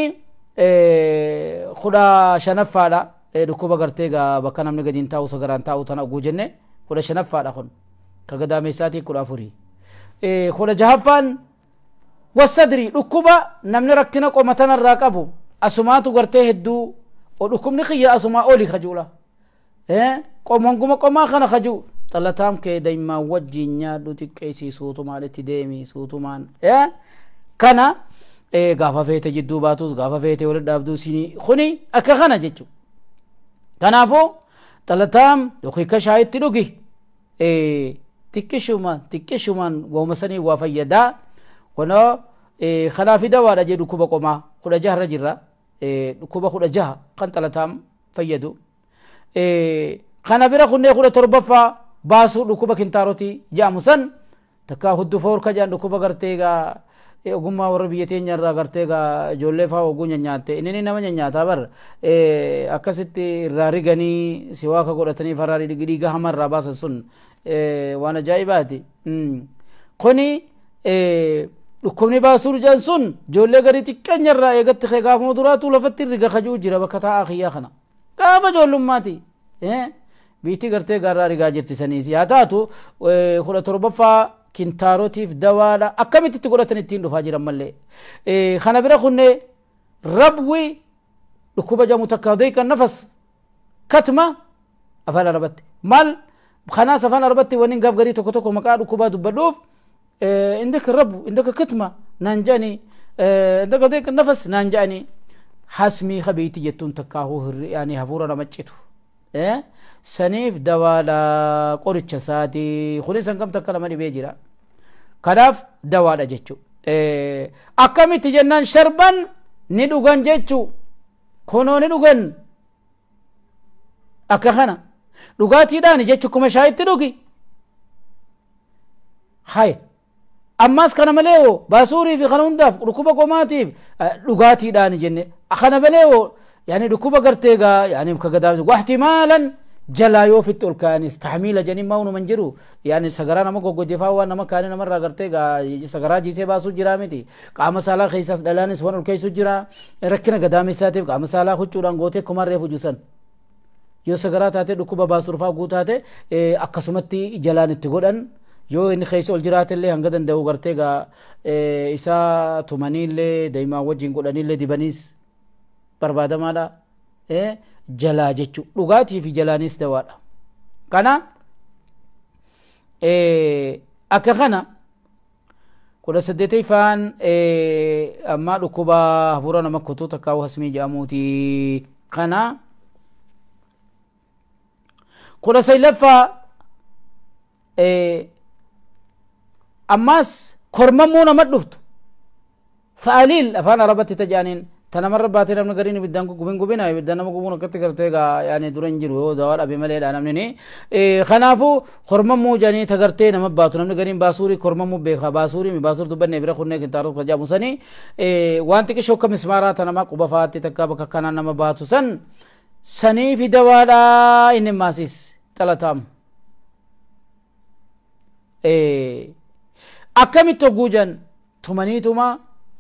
kudha shanaffaadha dhukkuba gartee gaa bakka namni gadiin taa'u sagaraan taa'u tana oguu jenne kudha shanaffaadha kun ka gadaamessaatii kudha afurii kudha jahaffaan wasadrii dhukkuba namni rakkina qomatanarraa qabu asumaatu gartee hedduu dhukkubni kiyya asumaa oli kajuula qomonguma qomaa kana kaju xalataam kee daymaa wajjiin nyaadhu xiqqeessii suutumaan itti deemi suutumaan kana gaafa feete jidduu baatus gaafa feete wal dhaabduu sini kuni akka kana jechu kanaafuu xalataam yookiin kashaayitti dhugi xiqqishumaan gooma sanii waa fayyadaa kuno kanaafi dawaadha jedhu dhukkuba qomaa 16 jirra dhukkuba 16 kan xalataam fayyadu kana bira kunne 17 baasu dhukkuba kintaaroti jaamu san takka huddufoor ka jaan dhukkuba garteega ogummaa warra biyya teenya irraa garteega ijoollee faa oguu nyaatte inni nama nyaata bar akkasitti irraa riganii siwaa ka godhatanii farraa dhiiga hamarraa baasan sun waan ajaa'ibaati kuni dhukkubni baasuur jaan sun ijoollee garii xiqqeenya irraa eegatti gaafuma duraatu lafatti riga kajuu jira bakka taa'aa kiyyaa kana gaafa ijoollummaati biitti gartee gaarraa rigaa jirtisaniis yaa taatu 17ffaa kintaarotiif dawaadha akkamitti itti godhatan ittiin dhufaa jiran mallee kana bira kunne rabwi dhukkuba jamu takka deeqan nafas katma afaan arabatti maal kanaas afaan arabatti waniin gaaf garii tokko tokko maqaa dhukkubaa dubbadhuuf indaka rabu indaka katma naan jedhani indaka deeqan nafas naan jedhani hasmii khabiiti jettuun takkaahu yani hafuura nama citu saniif dawaadha qoricha saati kuni san kam takka nama dhibee jira kanaaf dawaadha jechu akkamitti jennaan sharban ni dhugan jechu kunoo ni dhugan akka kana dhugaatiidhaan jechu kuma shaayitti dhugi hay ammas kana malee baasuurii fi kana hundaaf dhukkuba qomaatiif dhugaatiidhaan jenne kana malee يعني ركوبة قرتيغا يعني كقدام واحتمالا جلا يوفت الكانس تحميل جنين ما ونو منجرو يعني سغرانا ما كوكو جفاوا نما كان مرة قرتيغا سغرا جيسي باسو جرامتي قام سالا خيساس دلانس ون الكيسو جرا ركنا قدامي ساتي قام سالا خچوران غوتي كمار ريفو جوسن يو سغرا تاتي ركوبة باسورفا غوتاتي اكسمتي جلان اتغودن يو ان خيسو الجرات اللي هنگدن دو قرتيغا إسا تمانين اللي دايما وجين قدنين اللي دبانيس barbaadamaadha jalaa jechu dhugaatii fi jalaanis dawaadha kana akka kana 18ffaan amma dhukkuba hafuura nama kutuu takkaa'u hasmii jedhamuuti kana 19ffaa ammas kormamuu nama dhuftu sa'aliil afaan arabatti tajaaniin تنا مرة باتنا من قريني بدنا قبنا بدنا ما قبنا كتير كتير يعني دورين جرو دوار أبي ملء أنا مني خنافو خرم مو جاني تقرتين ما باتنا من قرين باسوري خرم مو بيخا باسوري من باسور تبني برا خونة كتارو كجا مسني وانتي كشوك مسمارا تنا ما قبفات تكابا ككنا نما باتو سني في دوارا إن ماسيس تلاتام أكمل تجوجن tumanituma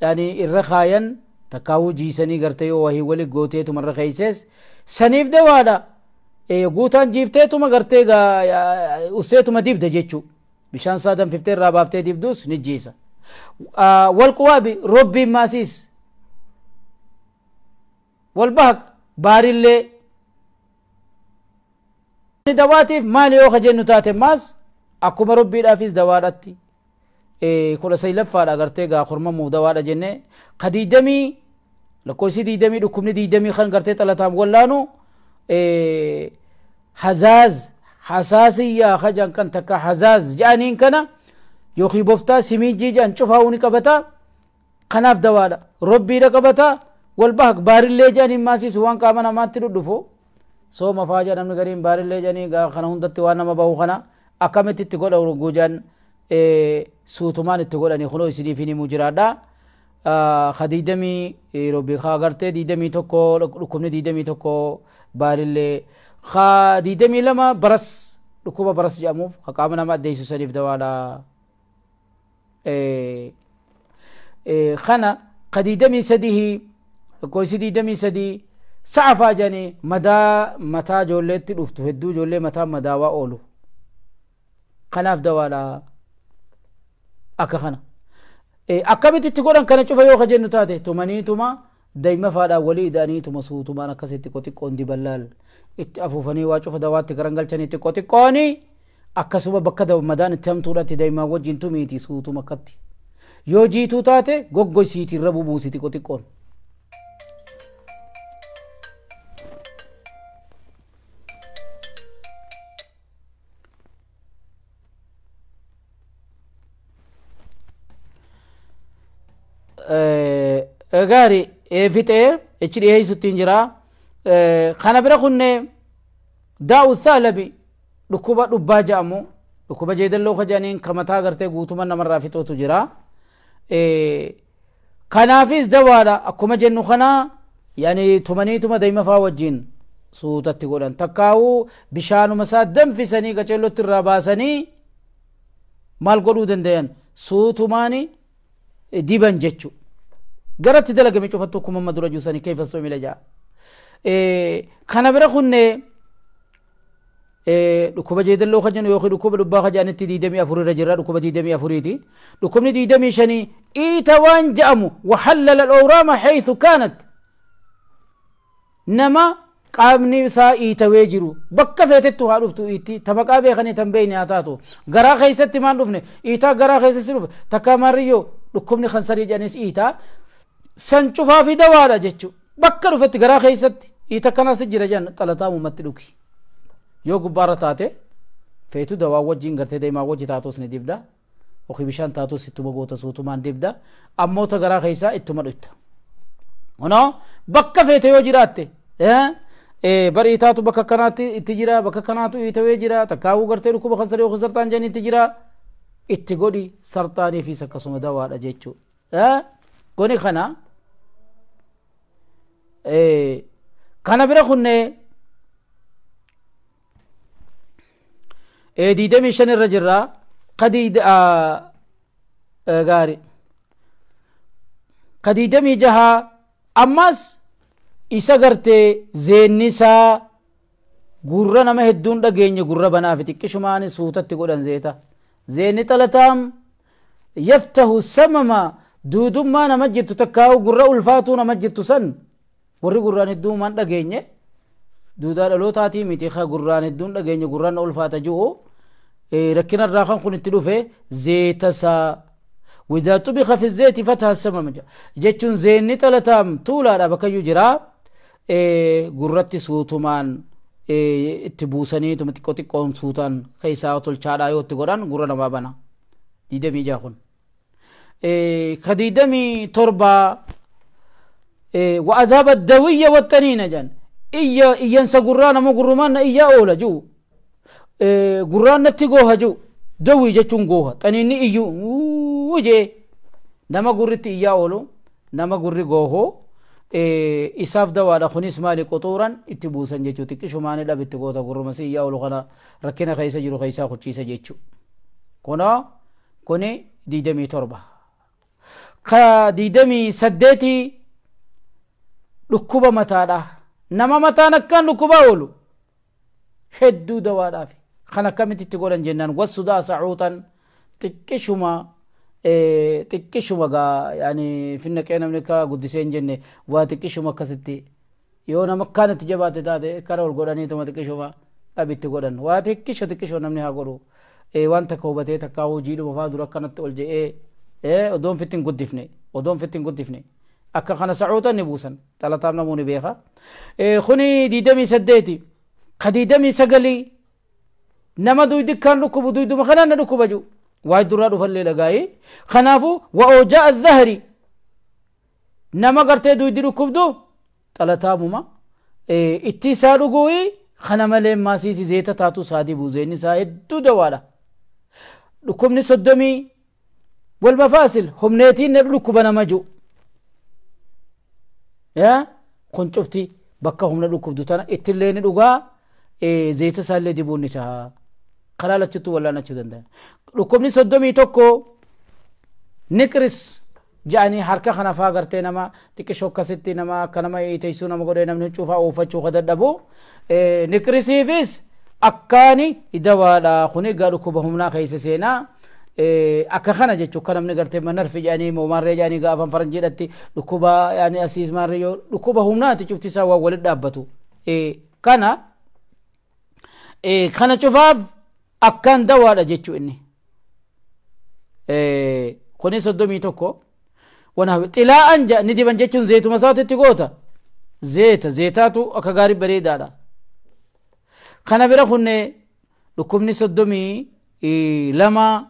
yani irra khayan takaawu jiisanii gartee yoo wahii wali gooteetuma irra keeyses saniif dawaadha guutaan jiifteetuma gartee usteetuma dibda jechuu bishaan saadan fiftee irraa baaftee dibdus ni jiisa walquwaabi robbiin maasiis walbahaq baarillee dawaatiif maali yoo kajennu taate maas akkuma robbiidhaafis dawaadhatti kudha saylaffaadha gartee gaa kormamuuf dawaadha jenne ka diidamii lakkoofsi diidamii dhukkubni diidamii kan gartee xalataam wallaanu hazaaz hasaasiyyaa kajan kan takka hazaaz jedhaniin kana yookiin boftaa simiijii jedhan cufaa ni qabata kanaaf dawaadha robbiidha qabata walbahaq baarillee jedhaniin maasiis waan qaama namaatti dhudhufu sooma faa jedhamni gariin baarillee jedhanii kana hundatti waan nama bahu kana akkamitti itti godha urguujaan suutumaan itti godhanii kunoo isiniif himuu jiraadha diidamii robbii kaa gartee diidamii tokko dhukkubni diidamii tokko baarillee diidamii lama baras dhukkuba baras jedhamuuf qaama nama addeessu saniif dawaadha kana diidamii sadii lakkoofsi diidamii sadii sa'afaa jedhanii mataa ijoolleetti dhuftu hedduu ijoollee mataa madaawaa oolu kanaaf dawaadha akka kana akkamitti itti godhan kana cufa yoo kajennu taate tumaniituma daa'ima faadhaan walii ida'aniituma suutumaan akkasitti xiqqoon diballaal itti afuufanii waa cufa dawaatti garangalchanii xiqqooni akkasuma bakka madaan itti hamtuudhaatti daa'imaan wajjin tumiiti suutuma akkatti yoo jiituu taate goggoysiiti irra bubuusi xiqqoon gaari fixee ichi dhiyeessutti jira kana bira kunne daa'u saalabi dhukkuba dhubbaa jedhamu dhukkuba jeedalloo kajaniin kamataa gartee guutuma namarraa fixootu jira kanaafis dawaadha akkuma jennu kana yani tumaniituma daa'ima faa wajjin suutatti godhan takkaawu bishaanuma isaa danfisanii qaceellotti irraa baasanii maal godhuu dandayan suutumaani diban jechu garatti dalagame cufattu kuma madura juusanii keessa soomila jaa kana bira kunne dhukkuba jeedalloo kajanu yookiin dhukkuba dhubbaa kajanitti diidamii afur irra jira dhukkuba diidamii afuriiti dhukkubni diidamii shanii iita waan ja'amu wahallala alawraama haythu kaanat nama qaamni isaa iitawee jiru bakka feetettu haa dhuftu iitti tabaqaa beekanii tan beeyni haa taatu garaa keessatti maan dhufne iitaa garaa keessatti dhufe takka maariyyoo dhukkubni kansarii jedhanis iitaa san cufaa fi dawaadha jechu bakka dhufetti garaa keessatti iita kanas jira jedhan xalataa ummatti dhuki yoo gubbaarra taate feetu dawaa wajjin gartee daa'imaa wajji taatus ni dibda oki bishaan taatus ittuma goota suutumaan dibda ammoota garaa keessaa ittuma dhutta ono bakka feete yoo jiraatte bari itaatu bakka kanaatti itti jira bakka kanaatu iitawee jira takkaawuu gartee dhukkuba kansarii yookiin sartaan jedhanii itti jira itti godhi sartaaniifis akkasuma dawaadha jechuu goni kana bira kunne diidamii shan irra jirra gaari diidamii jaha ammas isa gartee zeennisaa gurra nama hedduun dhageenye gurra banaafi xiqqishumaan suutatti godhan zeeta zeenni xalataam yaftahu samama duudummaa nama jirtu takkaawu gurra ulfaatuu nama jirtu san warri gurraan hedduumaan dhageenye duudaa dhalootaati miti ka gurraan hedduun dhageenye gurraan ulfaata jiru rakkinarraa kan kun itti dhufe zeetasaa وإذا طبخ في الزيت فتح السمم جتون زيني تلتام طولا دا بكيو جرا قررت سوتمان اتبوساني تمتكو تكون سوتان خيسا تلچادا يو تقران قررنا بابنا ديدمي جاخون خديدمي تربا وأذهب الدوية والتنين جان إيا ينسى قرانا مو قرمان إيا أولا جو قران نتقوها جو دوي جتون قوها تنيني إيو وجه نما قررت إيا أولو نما قرر قوهو إساف دوالا خنيس مالي قطورا اتبوسا جيچو تكشو ماني لا بتقوتا قرمسي إيا أولو خنا ركنا خيسا جرو خيسا خدشيسا جيچو كنا كوني ديدمي تربا كديدمي سديتي dhukkuba mataadha nama mataan akkaan dhukkuba oolu hedduu dawaadhaa fi kan akkamitti itti godhan jennaan wassudaa sacuutan xiqqishuma gaa yani finnaqee namni ka guddisee hin jenne waa xiqqishuma akkasitti yoo nama akkaan itti jabaate taate kara ol godhaniituma xiqqishuma dhabitti godhan waa xiqqisho namni haa godhu waan takka hubatee takkaa hojiidhuma faa dura akkanatti ol je'ee odoon fitti hin guddifne akka kana sacuutan ni buusan xalataam namuuni beeka kuni 28 ka 29 nama duydikaan dhukkubu duyduma kanaan na dhukkubaju waa duraa dhufallee dhagaayi kanaafu wa oojaa adhahri nama gartee duydi dhukkubdu xalataamuma itti isaa dhuguuyi kana malee maasiisi zeeta taatu saadii buuzeenni isaa hedduu dawaadha dhukkubni 30 walmafaasil humneetiin na dhukkuba nama ju ya kun cufti bakka humna dhukkubdu tana ittillee ni dhugaa zeeta isaallee dibuun ni taha karaa lachuttuu wallaanachuu danda'a dhukkubni 31 niqris ja'anii harka kana faa gartee nama xiqqishoo akkasitti nama akka nama teessuu nama godhee namni cuufaa oofachuu ka dadhabu niqrisiifis akkaani dawaadha kuni gaa dhukkuba humnaa keessa seenaa akka kana jechuun kan namni gartee manarfi jedhanii moomarree jedhanii gaafan faranjiidhatti dhukkuba yani asiis maarree yoo dhukkuba humnaati cufti isaa waan walitti dhaabbatu kana cufaaf akkaan dawaadha jechuu inni kuni 31 wana xilaa'an ni diban jechuun zeetuma isaatitti goota zeetaatu akka gaarii bareedaadha kana bira kunne dhukkubni 32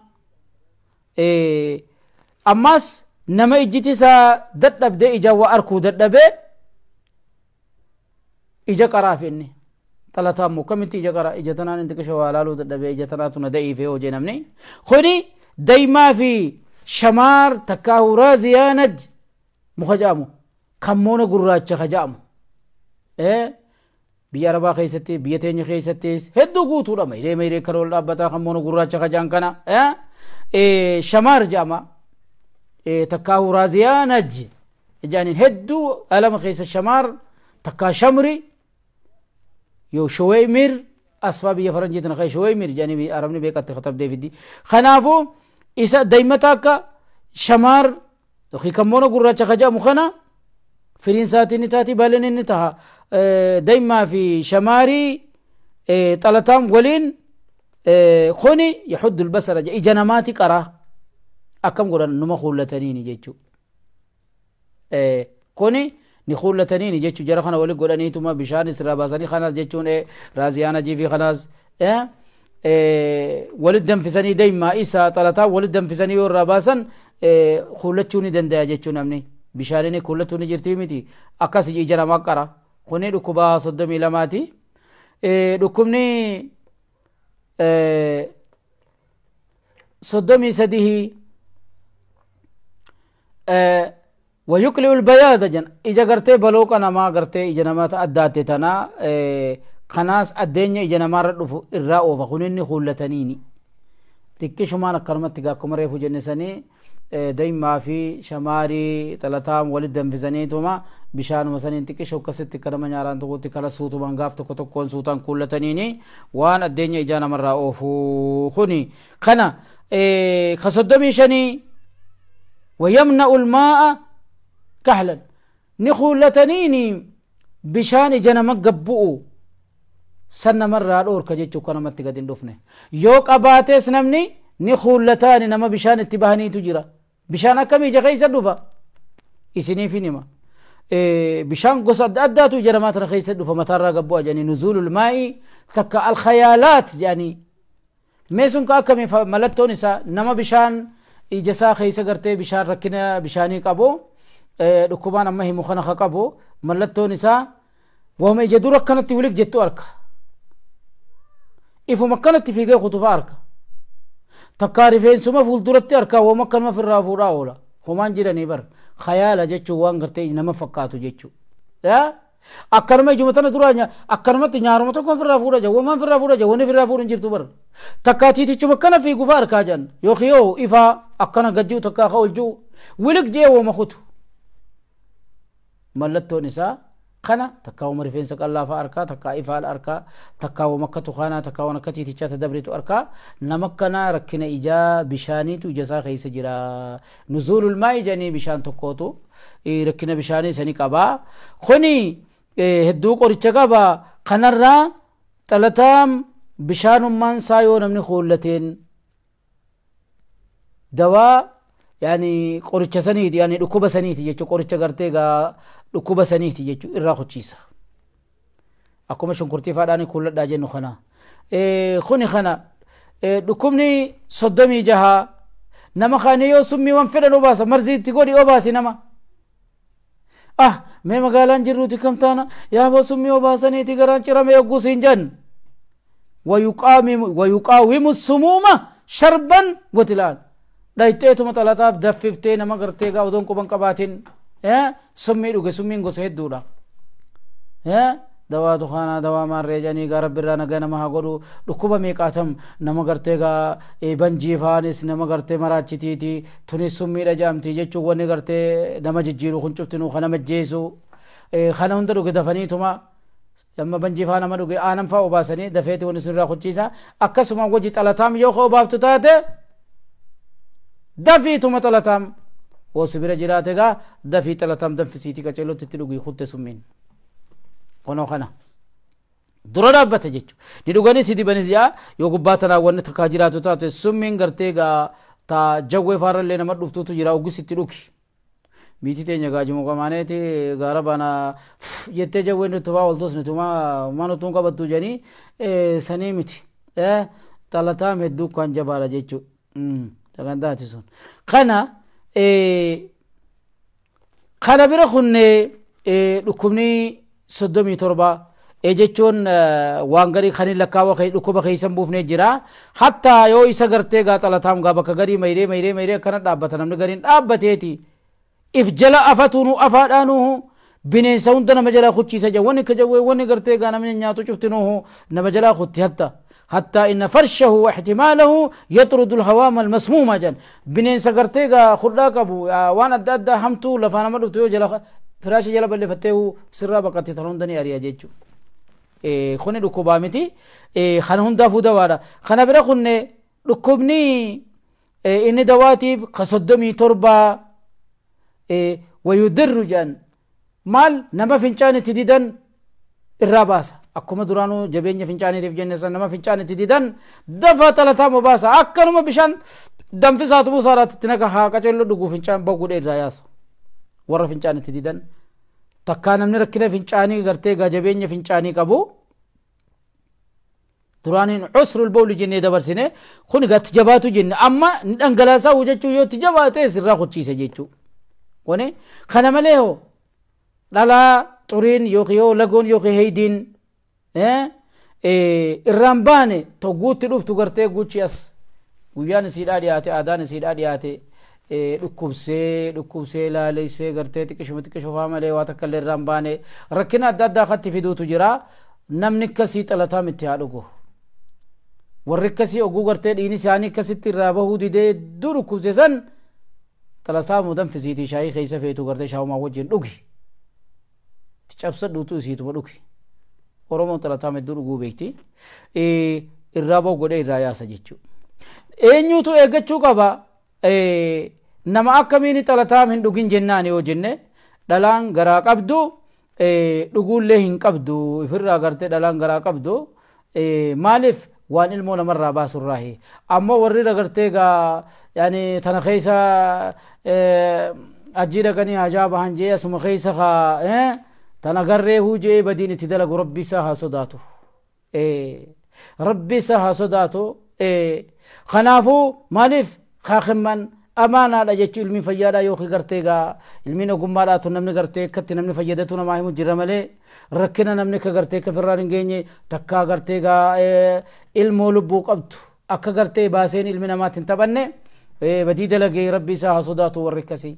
ammas nama ijjiti isaa dadhabde ija waa arkuu dadhabe ija qaraaf inni xalataammoo kamitti ija qara ija tanaan inti qishoo waa laaluu dadhabe ija tanaatu na da'iifee hojii namni kuni daymaa fi shamaar takkaahu raaziyaanaj muka ja'amu kammoona gurraacha ka ja'amu biyya arabaa keessatti biyya teenya keessattis hedduu guutuudha mayree kana ol dhaabbataa kammoona gurraacha ka ja'an kana shamaar ja'ama takkaahu raaziyaanaj ja'aniin hedduu alama keessa shamaar takkaa shamri yoo showeymir asfaa biyya faranjiitina kee showeymir ja'anii arabni beekatte katabdee fiddi kanaafu isa daymata akka shamaar yookiin kammoona gurraacha ka ja'amu kana firiin isaatiin ni taati baleen inni taha daymaa fi shamaarii xalataam waliin kuni yaxuddu albasara ija namaati qaraa akkam godhan numa kuullataniini jechuu kuni ni kuullataniini jechuu jara kana wali godhaniituma bishaan isirraa baasanii kanaas jechuun raaziyaanajii fi kanaas walit danfisanii daymaa isa xalataam walit danfisanii yoo irraa baasan kuullachuu ni danda'a jechuu namni bishaanini kuullachuu ni jirtii miti akkas ija namaa qara kuni dhukkuba 32ti dhukkubni 33 ويقلع البياض جن إجا قرتي بلوكا نما قرتي إجا نما تأداتي تنا خناس الدنيا إجا نما ردفو الرأو فخونيني خولتنيني تكي شمانا كلمة تقاكم ريفو جنساني دايما في شماري تلاتام ولد دنفزاني توما بشانو مسانين تكي شوكا ستي كلمة نياران تقول تكالا سوتو بانغاف تكو تكون سوتان كولتنيني وان الدنيا إجا نما رأو خوني خنا خصدمي شني ويمنع الماء كهلا نخولتنيني بشان جنم قبؤ سنة مرة الأور كجيتشو كنا متقدين دفنه يوك أباتيس نمني نخولتاني نما بشان اتباهني تجرى بشان كمي جغيس الدفا إسني في نما بشان قصد أداتو جرمات رخيس الدفا متارا قبؤ جاني نزول الماء تكا الخيالات جاني ميسون كاكمي ملتو نسا نما بشان إجسا خيسا قرتي بشان ركنا بشاني قبو dhukkubaan amma himu kana ka qabu mallattoon isaa wama ija dura akkanatti wilik jettu arka ifuma akkanatti fiigee kutufa arka takkaa rifeensuma fuulduratti arka wama akkanuma firraa fuudhaa oola homaan jiranii bar khayaala jechuu waan gartee nama fakkaatu jechuu akkanuma ijuma tana duraa akkanumatti nyaaruma tokko firraa fuudha jaa wamaan firraa fuudha jaa wani firraa fuudhu hin jirtu bar takkaa tiitichuma akkana fiigufa arkaa jan yookiin yoo ifaa akkana gajjuu takkaa ka oljuu wilik jee woma kutu mallattoon isaa kana takkaa wama rifeensa qallaafa arkaa takkaa ifaal arkaa takkaa wama akka tukaanaa takkaa wama akka tiitichaa tadabritu arkaa nama akkanaa rakkina ijaa bishaaniitu ijasaa keessa jira nuzuulul maa'i jedhanii bishaan tokkootu rakkina bishaanii sanii qabaa kuni hedduu qoricha qabaa kanarraa xalataam bishaanummaan isaa yoo namni kuullateen dawaa yani qoricha saniiti yani dhukkuba saniiti jechuu qoricha gartee gaa dhukkuba saniiti jechuu irraa kuchiisa akkuma shunkurtii faadhaani kuulladhaa jennu kana kuni kana dhukkubni 36 nama kaanii yoo summii wan fedhan obaasa marziitti godhi obaasi nama mee magaalaan jirruuti kam taana yaaboo summii obaasaniiti garaan cirame yogguu siin jan wayuqaawimu sumuuma sharban watilaan dhayxeetuma xalataaf daffiftee nama gartee gaa odoon quban qabaatin summii dhuge summiin gosa hedduudha dawaa dukaanaa dawaa maarree janii gaa rabbirraa nagaa nama haa godhu dhukkuba meeqaatam nama gartee gaa banjiifaanis nama gartee maraachitiiti tunis summiidha jaamti jechuun wanni gartee nama jijjiiru kun cuftinuu kana majjeesu kana hunda dhuge dafaniituma amma banjiifaa nama dhuge aanan faa obaasanii dafeeti wanni sun irraa kuchiisa akkasuma wajji xalataam yoo ka obaaftu taate dafiituma xalataam وسبيرة جراتها دفي تلاتام دفسيتي كچلو تتلوغي خدت سمين قنو خنا درا بتجيچ ندوغاني سيدي بنزيا يوغباتنا ون تكاجراتو تات سمين غرتيغا تا جوي فارل لنا مدفتو تجرا اوغسي تلوكي بيتي تينيا غاجمو كمانيتي غاربانا يتي جوي نتوا ولدوس نتوما مانو تونكا بتو جاني سنيمتي تلاتام هدو كان جبالا جيچو تغنداتي سون خنا kana bira kunne dhukkubni 37 jechuun waan garii kan lakkaawa kay dhukkuba keeysan buufnee jira hatta yoo isa gartee gaa xalataam gaa bakka garii mayree kana dhaabbata namni gariin dhaabbateeti if jala afatunu afaadhaanu bineensa hunda nama jala kuchiisa jawwani ka jawwee wani gartee gaa namni nyaatu cuftinuhu nama jala kutti حتى إن فرشه واحتماله يطرد الهوام المسمومة جن بنين سكرتيغا خرداك أبو وانا دادا همتو لفانا مدو تيو جلا فراش جلا بلي فتيو سرا بقتي تلون دني أريا جيتشو خوني ركوبا متي خانهون دافو دوارا خانا برا خوني ركوبني إني دواتي قصدمي تربا ويدر جن مال نما فنشاني تديدن الراباسة akkuma duraanuu jabeenya fincaaniitiif jenne san nama fincaanitti didan dafa talataa mobaasa akkanuma bishaan danfisaatu buusaaraatti naga haa qacello dhuguu fincaan bagudhe irraa yaasa warra fincaanitti didan takkaa namni rakkina fincaanii gartee gaa jabeenya fincaanii qabu duraaniin usrul bawli jennee dabarsine kun gatti jabaatu jenne amma ni dhangalaasaa jechuu yoo itti jabaatee sirraa kuchiisa jechuu kone kana malee hoo dhalaa xuriin yookiin yoo lagoon yookiin heydiin irraan baane togguutti dhuftu gartee guchi as guyyaan isiidhaa dhiyaate aadaan isiidhaa dhiyaate dhukkubsee laaleessee gartee xiqqishufaa malee waa takka illee irraan baane rakkina adda addaa katti fiduutu jira namni akkasii xalataam itti haa dhugu warri akkasii oguu gartee dhiini isaanii akkasitti irraa bahuu didee hedduu dhukkubse san xalataam danfisiitii shaayii keessa feetu gartee shaawumaa wajjin dhugi cabsadhuutu isiituma dhugi oromoon xalataam hedduu dhuguu beekti irraa bahu godhee irraa yaasa jechuu eenyuutu eeggachuu qaba nama akkamiin xalataam hin dhugin jennaan yoo jenne dhalaan garaa qabdu dhuguullee hin qabdu ifirraa gartee dhalaan garaa qabdu maaliif waan ilmoo namarraa baasurraahi ammoo warri gartee gaa yani tana keessa ajjii dhaqanii hajaa bahan jee asuma keessa kaa tana garree hujee badiin itti dalagu rabbi isaa haa sodaatu rabbi isaa haa sodaatu kanaafuu maaliif kaakimman amaanaadha jechuu ilmi fayyaadha yookiin gartee gaa ilmiin ogummaadhaatu namni gartee akkatti namni fayyadatu namaa himu jira malee rakkina namni ka gartee ka firraan hin geenye takkaa gartee gaa ilmoo lubbuu qabdu akka gartee baaseen ilmi namaatti hin taphanne badii dalagee rabbi isaa haa sodaatu warri akkasii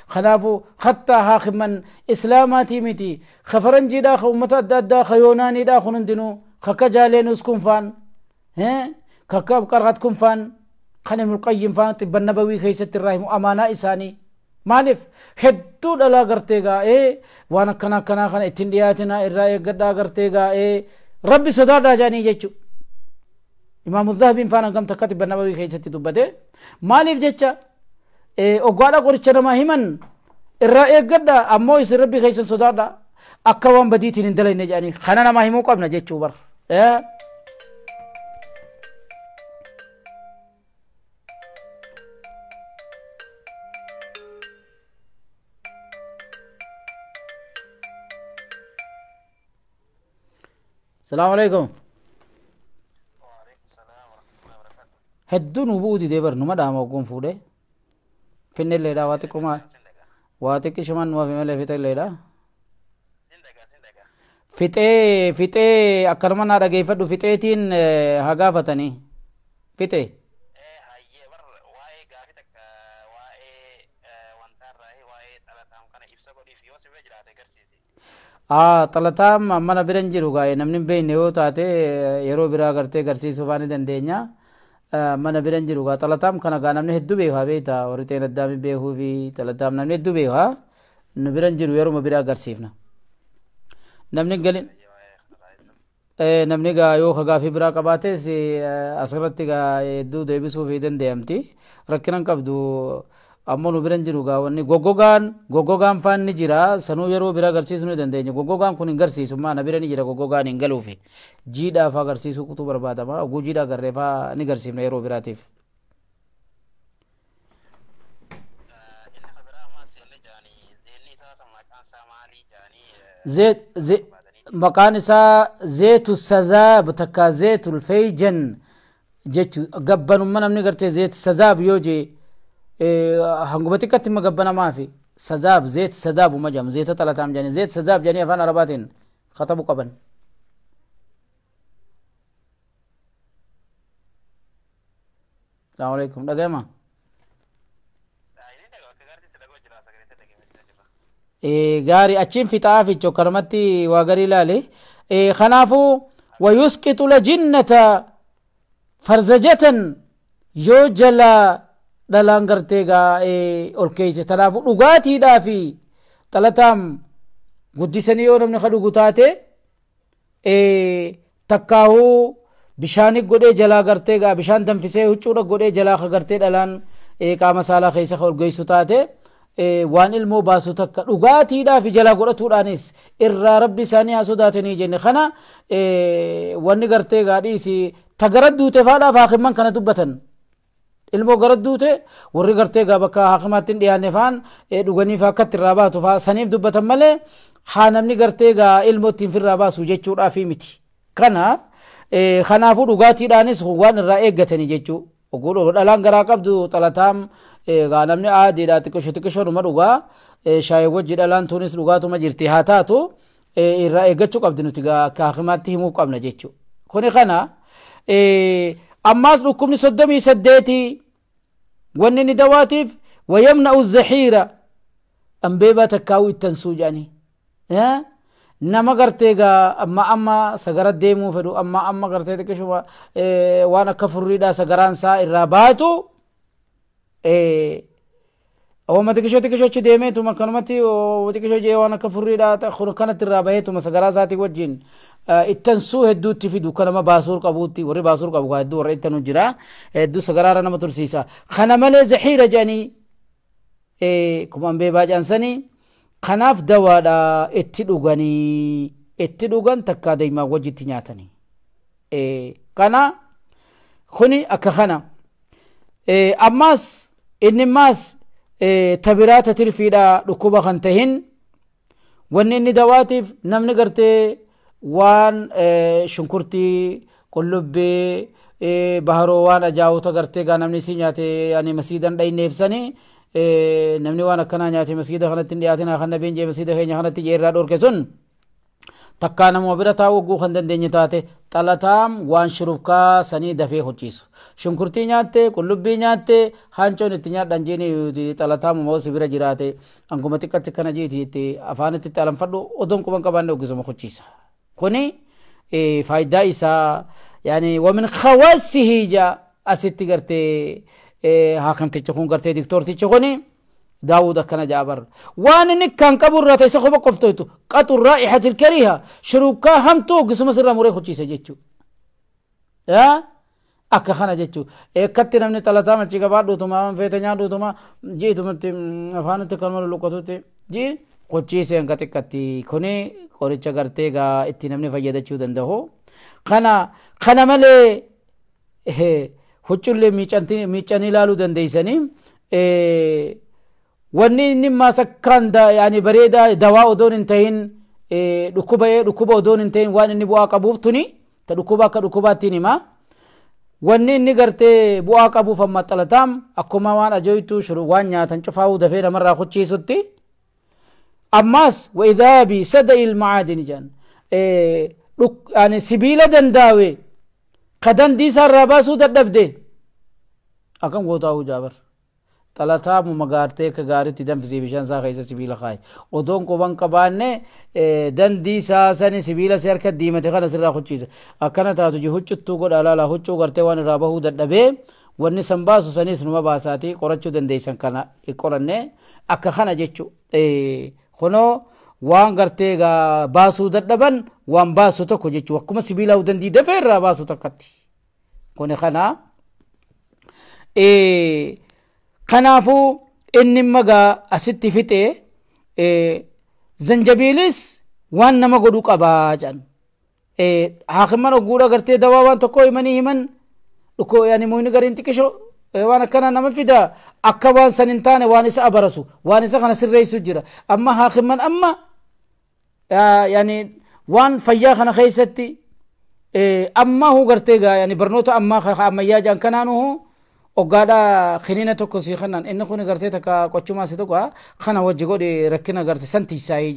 خلافو حتى هاخ من إسلاماتي متي خفرنجي دا خومتا دا خيوناني دا خنندنو خكجالين اسكن فان خكاب قرغت كن فان kan Ibnul Qayyim faan tibban nabawi keessatti irraa himu amaanaa isaanii maaliif hedduu dhalaa gartee gaa'ee waan akkana kana ittiin dhiyaatina irraa eeggadhaa gartee gaa'ee rabbi sodaadhaa jaanii jechuu imaamu dhahabiin faan hangam takka tibban nabawi keessatti dubbate maaliif jecha oggaadha qoricha namaa himan irraa eeggadhaa ammoo isin rabbi keessan sodaadhaa akka waan badiitiin hin dalayne jaanii kana namaa himuu qabna jechuu bar السلام عليكم وعليكم السلام ورحمة الله وبركاته هدون وبودي دبر نما دام وقوم فوده فين الليلة واتكما واتك شمان وفي ملء فيت الليلة فيت أكرمنا على كيف دو فيتين هجافتني فيت هاي بر واي قافتك واي وانتر راي واي تلاتام كنا إبسا قدي فيو سبب جراتي كرسيسي طلتام mana biran jiru gaa'e namni beeyne yoo taate yeroo biraa gartee garsiisuu faani dandeenya mana biran jiru gaa xalataam kana gaa namni hedduu beekaa beeyta warri teen addaami beekuu fi xalataam namni hedduu beekaa nu biran jiru yeroo biraa garsiifna namni galin namni gaa yoo kagaafii biraa qabaates asirratti gaa hedduu deebisuu fi dandeeyamti rakkinan qabdu ammoo nu biran jiru gaa wanni goggogaan faan ni jira sanuu yeroo biraa garsiisuu ni dandeenya goggogaan kun hin garsiisu maana bira ni jira goggogaan hin galuufi jiidhaaf agarsiisuu kutuu barbaadama oguu jiidhaa garreefaa ni garsiifna yeroo biraatiif maqaan isaa zeetu sadaab takka zeetul feyjan jechu gabbanumma namni gartee zeet sadaab yoo jee hangumati katti magabbana maafi sadaab zeet sadaab umajam zeeta talataam jani zeet sadaab jani afaan arabaatiin khatabu qaban assalamu alaykum dhagayma gaari achiin fixaa ficho kanamatti waa garii ilaale kanaafu wayusqitu lajinnata farzajatan yoo jala dhalaan gartee gaa ol keeyse tanaafu dhugaatiidhaa fi xalataam guddisanii yoo namni ka dhugu taate takkaahuu bishaani godhee jalaa gartee gaa bishaan danfisee huccuudha godhee jalaa ka gartee dhalaan qaama saalaa keessa ka ol geessu taate waan ilmoo baasu takka dhugaatiidhaa fi jalaa godhatuudhaanis irraa rabbi isaanii haa sodaatanii jenne kana wanni gartee gaa dhiisi tagarat duute faadhaaf haakimman kana dubbatan ilmoo garat duute warri gartee gaa bakka haakimaattiin dhiyaanne faan dhuganiif akkatti irraa baatu faa saniif dubbatan malee haa namni gartee gaa ilmoo ittiin firraa baasu jechuudhaa fi miti kana kanaafuu dhugaatiidhaanis waan irraa eeggatanii jechuu dhalaan garaa qabdu xalataam gaa namni aadiidha xiqqisho numa dhugaa shaayii wajji dhalaan tunis dhugaatuma jirti haa taatu irraa eeggachuu qabdi nuti gaa akka haakimaatti himuu qabna jechuu kuni kana ammaas dhukkubni 38 wanni ni dawaatiif wayamna'u zahiira ambeebaa takkaa'uu ittansuu jedhanii nama gartee gaa amma sagara deemuu fedhu amma gartee xiqqishuma waan akka furriidhaa sagaraan isaa irraa baatu awwama xiqqishoo achi deemeetuma kanumatti xiqqishoo jee waan akka furriidhaa kanatti irraa baheetuma sagaraa isaatii wajjin ittansuu hedduutti fidu kanama baasuur qabuutti warri baasuur qabu hedduu warra ittanu jira hedduu sagaraara nama tursiisa kana malee zahiira jedhanii kuma ambeebaa jaansanii kanaaf dawaadha itti dhugan takkaa daymaa wajjitti nyaatanii kana kuni akka kana ammaas inni maas tabiraata tirfiidha dhukkuba kan tahin wanni inni dawaatiif namni gartee waan shunkurtii qullubbii baharoo waan ajaa'uta gartee gaa namni si nyaate yani masiidan dhayneefsanii namni waan akkanaa nyaate masiida kanatti hin dhiyaatina kan nabeen jee masiida keenya kanatti jee irraa dhorke sun takkaa namuma bira taa'uu oguu kan dandeenye taate xalataam waan shurubkaa sanii dafee hojjiisu shunkurtii nyaatte qullubbii nyaatte hancoon itti nyaadhan jeeni xalataamuma osi bira jiraate anguma xiqqatti kana jiiti afaanitti itti alanfadhu odoon quban qabaanne oggisuma hojjiisa kuni faayidaa isaa yani wamin khawaasihi ja asitti gartee haakamticha kun gartee diktoorticha kuni daawud akkana jaabar waan inni kan qaburraa ta'e qofa qoftoytu qatu raa'ihatil kariha shurukaa hamtuu gisuma sirra muree kuchiisa jechuu akka kana jechuu ekkatti namni xalataa machi gabaadhuutuma feete nyaadhuutuma jiitumatti afaanitti kalma luluqqatutti jii kuchiise hanga xiqqatti kuni qoricha gartee gaa itti namni fayyadachuu danda'u kana malee huccullee miicanii ilaaluu dandeeysanii wanni inni maasakkaan yaani bareedaa dawaa odoon hin ta'in dhukkuba odoon hin ta'in waan inni bu'aa qabuuf tuni ta dhukkuba akka dhukkubaattiin himaa wanni inni gartee bu'aa qabuuf amma xalataam akkuma waan ajoytu waan nyaatan cufaa'uu dafee namarraa kuchiisutti ammaas waidhaabi sada'i ilmacaadini jedhan yani sibiila dandaawe ka dandiisaa irraa baasuu dadhabde akkam gootaa'uu jaabar xalataamu magaartee ka gaaritti danfisee bishaan isaa keessa sibiila kaaye odoon quban qabaanne dandiisaa sani sibiila si harka diimate kana sirraa kuchiisa akkana taatu ji huccuttuu godha alaala huccuu gartee waan irraa bahuu dadhabee wanni san baasu sanis numa baasaati qorachuu dandeeysan kana qoranne akka kana jechu kunoo waan gartee baasuu dadhaban waan baasu tokko jechuu akkuma sibiilaa dandii dafee irraa baasu tokkatti kuni kana kanaafu inni magaa asitti fixe zanjabiilis waan nama godhu qabaa jedhan haakiman ogguudha gartee dawaa waan tokko himanii himan dhuko yani muyni gariin xiqqisho waan akkana nama fida akka waan san hin taane waan isa abarasu waan isa kana sirreessu jira amma haakiman amma yani waan fayyaa kana keessatti amma hu gartee gaa yani barnoota ammayyaa jedhan kanaanuhu oggaadha kiniina tokko si kanan inni kun gartee takka qochumaa si tokko kana wajji godhe rakkina garte santiisaayii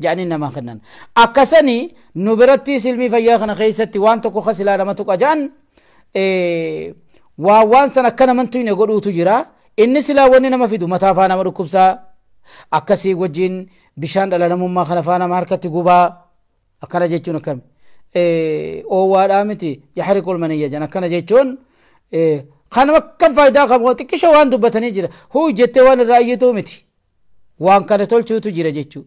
jedhanii nama kanan akkasanii nu biratti silmii fayyaa kana keessatti waan tokko kas ilaalama tuqa jedhan waan san akka namantu hin godhuutu jira inni silaa wanni nama fidu mataa faa nama dhukkubsaa akkasii wajjin bishaan dhala namummaa kana faa nama harkatti gubaa akkana jechuun akkam oowwaadhaa miti yaxriqul maniyya jedhan akkana jechuun kanama kan faayidaa qabu xiqqisha waan dubbatanii jira huu jettee waan irraa iyyituu miti waan kana tolchuutu jira jechuu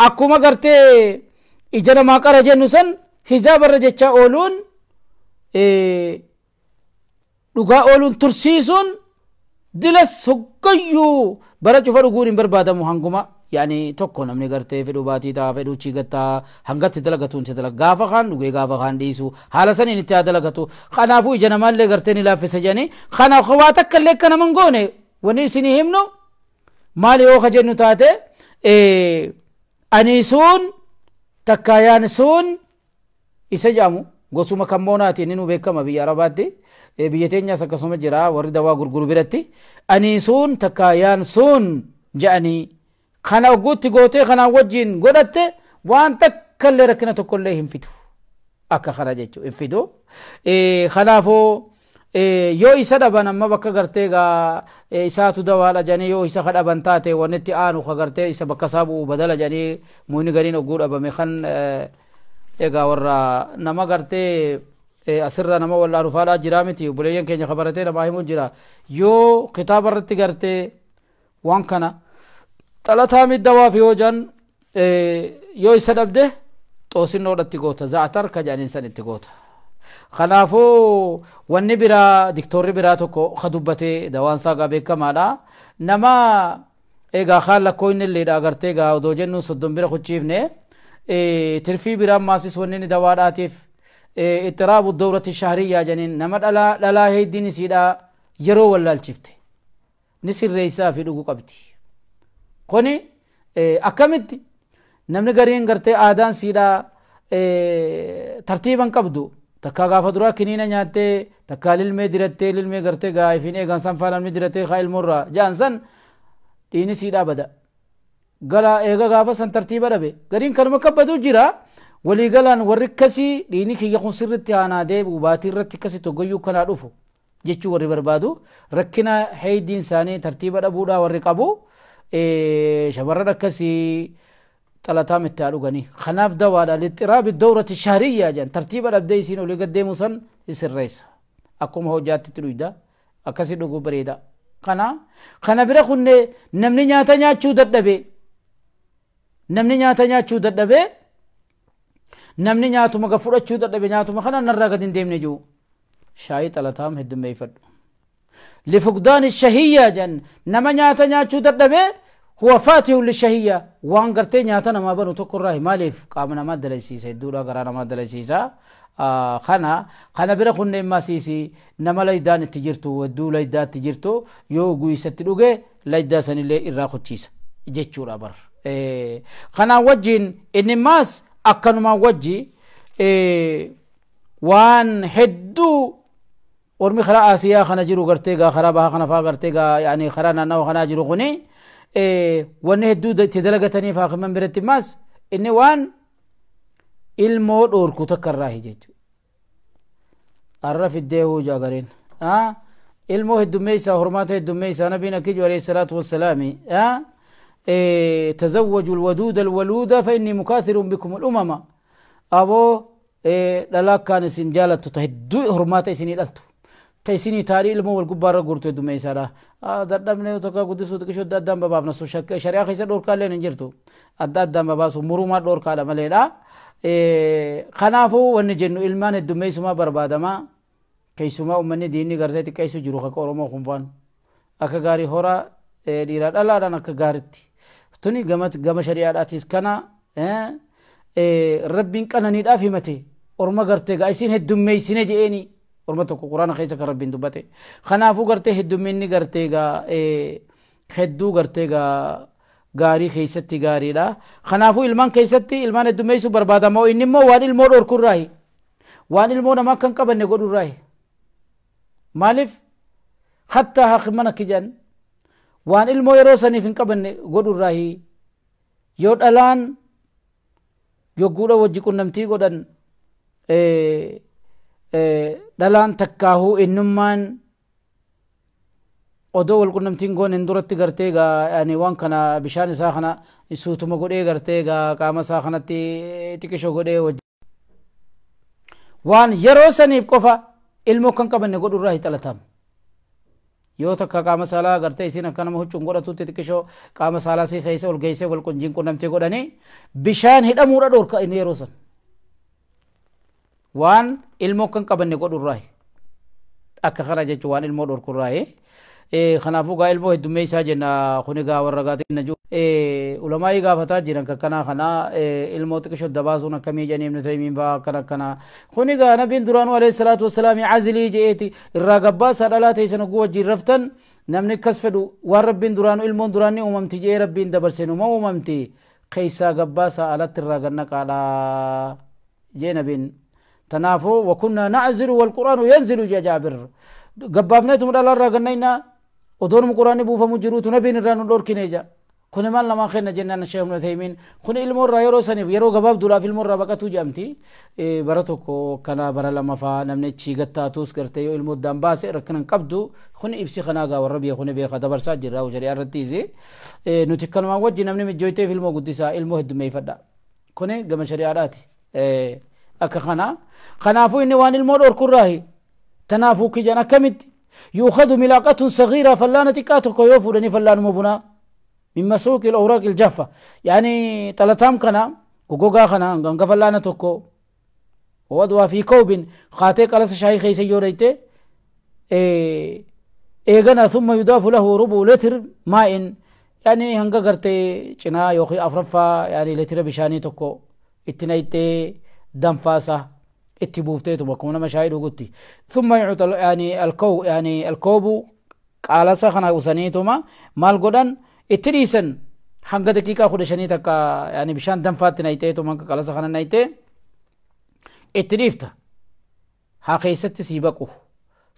akkuma gartee ija namaa qara jennu san hizaabarra jecha ooluun dhugaa ooluun tursiisuun dilas hoggayyuu bara cufa dhuguun hin barbaadamu hanguma yani tokko namni gartee fedhu baatii taa fedhu chigataa hangatti dalagatu inta dalag gaafa kaan dhugee gaafa kaan dhiisu haala saniin itti dalagatu kanaafuu ija namaallee gartee ni laaffisa jedhanii kanaaf waa takka illee akka naman goone wanni isinii himnu maali yoo ka jennu taate aniisuun takkaayaan suun isa jedhamu gosuma kammoonaati inni nu beekama biyya arabaatti biyya teenyaas akkasuma jira warri dawaa gurguru biratti aniisuun takkaayaan suun jedhanii kana oguutti gootee kanaan wajjin godhatte waan takka illee rakkina tokko illee hin fidu akka kana jechuu hin fidu kanaafuu yoo isa dhaban amma bakka gartee isaatu dawaadha jedhanii yoo isa kadhaban taate wannitti aanu ka gartee isa bakka isaa bu'u badala jedhanii muyni gariin oguu dhabame kan egaa warra nama gartee asirra nama wallaalu faadhaa jiraa miti buleeyyan keenya kabaratee namaa himuu jira yoo kitaaba irratti gartee waan kana xalataa middawaaf yoo jan yoo isa dhabde xoosinnoodhatti goota zaatar ka jedhaniin san itti goota kanaafuu wanni biraa diktoorri biraa tokko ka dubbate dawaan isaa gaa beekamaadha nama egaa kaan lakkoo inni illeedha agartee gaa odoo jennu soddon bira kuchiifne tirfii biraan maasis wanni ni dawaadhaatiif ittiraabu dawrati shahriyyaa janiin nama dhalaa heeddiin isiidha yeroo wallaalchifte ni sirreessaa fi dhuguu qabdi kuni akkamitti namni gariin gartee aadaan siidha tartiiban qabdu takka gaafa duraa kiniina nyaattee takka lilmee dirattee lilmee gartee gaafiin eegan san faana namni dirattee kaa ilmoorraa jaan san dhiini siidhaa bada gala eega gaafa san tartiiba dhabe gariin kanuma kabbatu jira walii galaan warri akkasii dhiini kiyya kun sirritti haanaa deebi'u baatii irratti akkasii toggoyyuu kanaa dhufu jechuu warri barbaadu rakkina heeydiin isaanii tartiiba dhabuudhaa warri qabu shamarran akkasii xalataa mittaa dhuganii kanaaf dawaadha lixxiraabi dawrati shahriyyaa jedhan tartiiba dhabdee isiin olii gaddeemu san sirreessa akkuma hojjaatti dhuyda akkasi dhugu bareeda kana bira kunne namni nyaata nyaachuu dadhabe namni nyaatuma ga fudhachuu dadhabe nyaatuma kana narraa gad hin deemne jiru shaayii xalataam heddummeeffadhu لفقدان الشهية جن نما نياتا نياتشو دردبه هو فاتح للشهية وان قرتي نياتا نما بنو تقر راهي ماليف قامنا ما دلسيسا الدورة قرانا ما دلسيسا خنا برخون نما سيسي نما ليدان التجرتو ودو ليدان تجرتو يو قوي ستلوغي ليدا سن اللي إراخو تشيسا جيتشو رابر خنا وجين إنماس أكنو ما وجي وان هدو ورمي خرا آسيا خنا جرو غرتيغا خرا بها خنا فا غرتيغا يعني خرا نانا وخنا جرو غني ونه دود تدلغتني فاخ من برت ماس اني وان المود اور كو تكراهي جيت عرف الدهو جاغرين المو الدميسا حرمات الدميسا نبينا كي عليه الصلاه والسلام تزوجوا الودود الولود فاني مكاثر بكم الامم ابو دلا كان سنجاله تهدو حرمات سني دلتو تيسيني تاري المو والقبارة قرتو دمي سارة دردمني وتوكا قدسو تكشو دادام باباف نسو شريعة خيسا دور كالي ننجرتو دادام باباسو مرومات دور كالا مليلا خنافو ونجنو ilmaan heddummeessumaa barbaadamaa keessumaa ummanni diinni garteetti keessu jiru akka oromoo kunfaan akka gaarii horaa dhiiraa dhalaadhaan akka gaaritti tuni gama shari'aadhaatis kana rabbiin qananiidhaaf himate orma gartee gaa isin heddummeessine je'eeni orma tokko quraana keessa kan rabbiin dubbate kanaafuu gartee heddumminni gartee gaa hedduu gartee gaa gaarii keessatti gaariidha kanaafuu ilmaan keessatti ilmaan heddummeessu barbaadamoo inni immoo waan ilmoo dhorkurraahi waan ilmoo namaa kan qabanne godhurraahi maaliif hattaa haqimana kijan waan ilmoo yeroo saniif hin qabanne godhurraahi yoo dhalaan yogguudha wajji qunnamtii godhan dhalaan takkaahuu innummaan odoo wal qunnamtiin goonen duratti gartee gaa yani waan kana bishaan isaa kana suutuma godhee gartee gaa qaama isaa kanatti xiqqisho godhee waan yeroo saniif qofa ilmoo kan qabanne godhurraa xalaataam yoo takka qaama saalaa gartee isin akka nama huccuun godhatutti xiqqisho qaama saalaa si keessa Ogeysa wal qunjiin qunnamtee godhanii bishaan hidhamuudha dhorka inni yeroo san waan ilmoo kan qabanne godhurraa akka kana jechuun waan ilmoo dhorkurraa kanaafuu gaa ilmoo heddummeessaa jenna kuni gaa warra gaatiin naju ulamaa'ii gaafataa jiran kakkanaa kana ilmoo xiqqisho dabaasuun akkamii janii ibnu taymiin baa akkana akkana kuni gaa nabiin duraanuu alayhi salaatu wassalaami azilii je'eeti irraa gabbaasaa dhalaa teessan oguu wajjiin raftan namni akkas fedhu waan rabbiin duraanuu ilmoon duraanni uumamti je'ee rabbiin dabarse numa uumamti keessaa gabbaasaa alatti irraa gannaqaadha jee nabiin tanaafuu wakunnaa na'zilu walquraanu yanzilu jee jaabir gabbaafneetum dhalarraa gannaynaa odoonum quraanni buufamu jiruutu nabiin irraa nu dhorkine ja kuni maal namaa kenna jennaan sheekh ibnu taymiin kuni ilmoo irraa yeroo saniif yeroo gabaabduudhaaf ilmoo irraa baqatuu jedhamti bara tokko kana bara lamaffaa namni achi gattaatus gartee yoo ilmoo addaan baase rakkinan qabdu kuni ibsi kanaa gaa warra biyya kuni beeka dabarsaa jirra shari'aa irrattiisi nuti kanumaan wajji namni mijjooyteef ilmoo guddisaa ilmoo heddummeeffadha kuni gama shari'aadhaati akka kana kanaafuu inni waan ilmoo dhorkurraahi tanaafuu kijan akkamitti يؤخذ ملاقة صغيرة فلانة كاتوكو يوفودني فلان مبنا من مسوق الأوراق الجافة يعني تلاتام كنا وقوقا كنا غنغا فلانة توكو وودوا في كوب خاتيك على شاي خيسي يوريتي إيغانا ثم يضاف له ربع لتر ماء يعني هنغا غرتي چنا يوخي أفرفا يعني لتر بشاني توكو اتنايتي دنفاسة اتبوفتي تبقون مشاهد وقلتي ثم يعطى يعني الكوب قال سخنا وسنيتما مال قدن اتريسن حنقا دقيقة خود شنيتك يعني بشان دنفات نايتي تما قال سخنا نايتي اتريفتا ها خيست سيبقو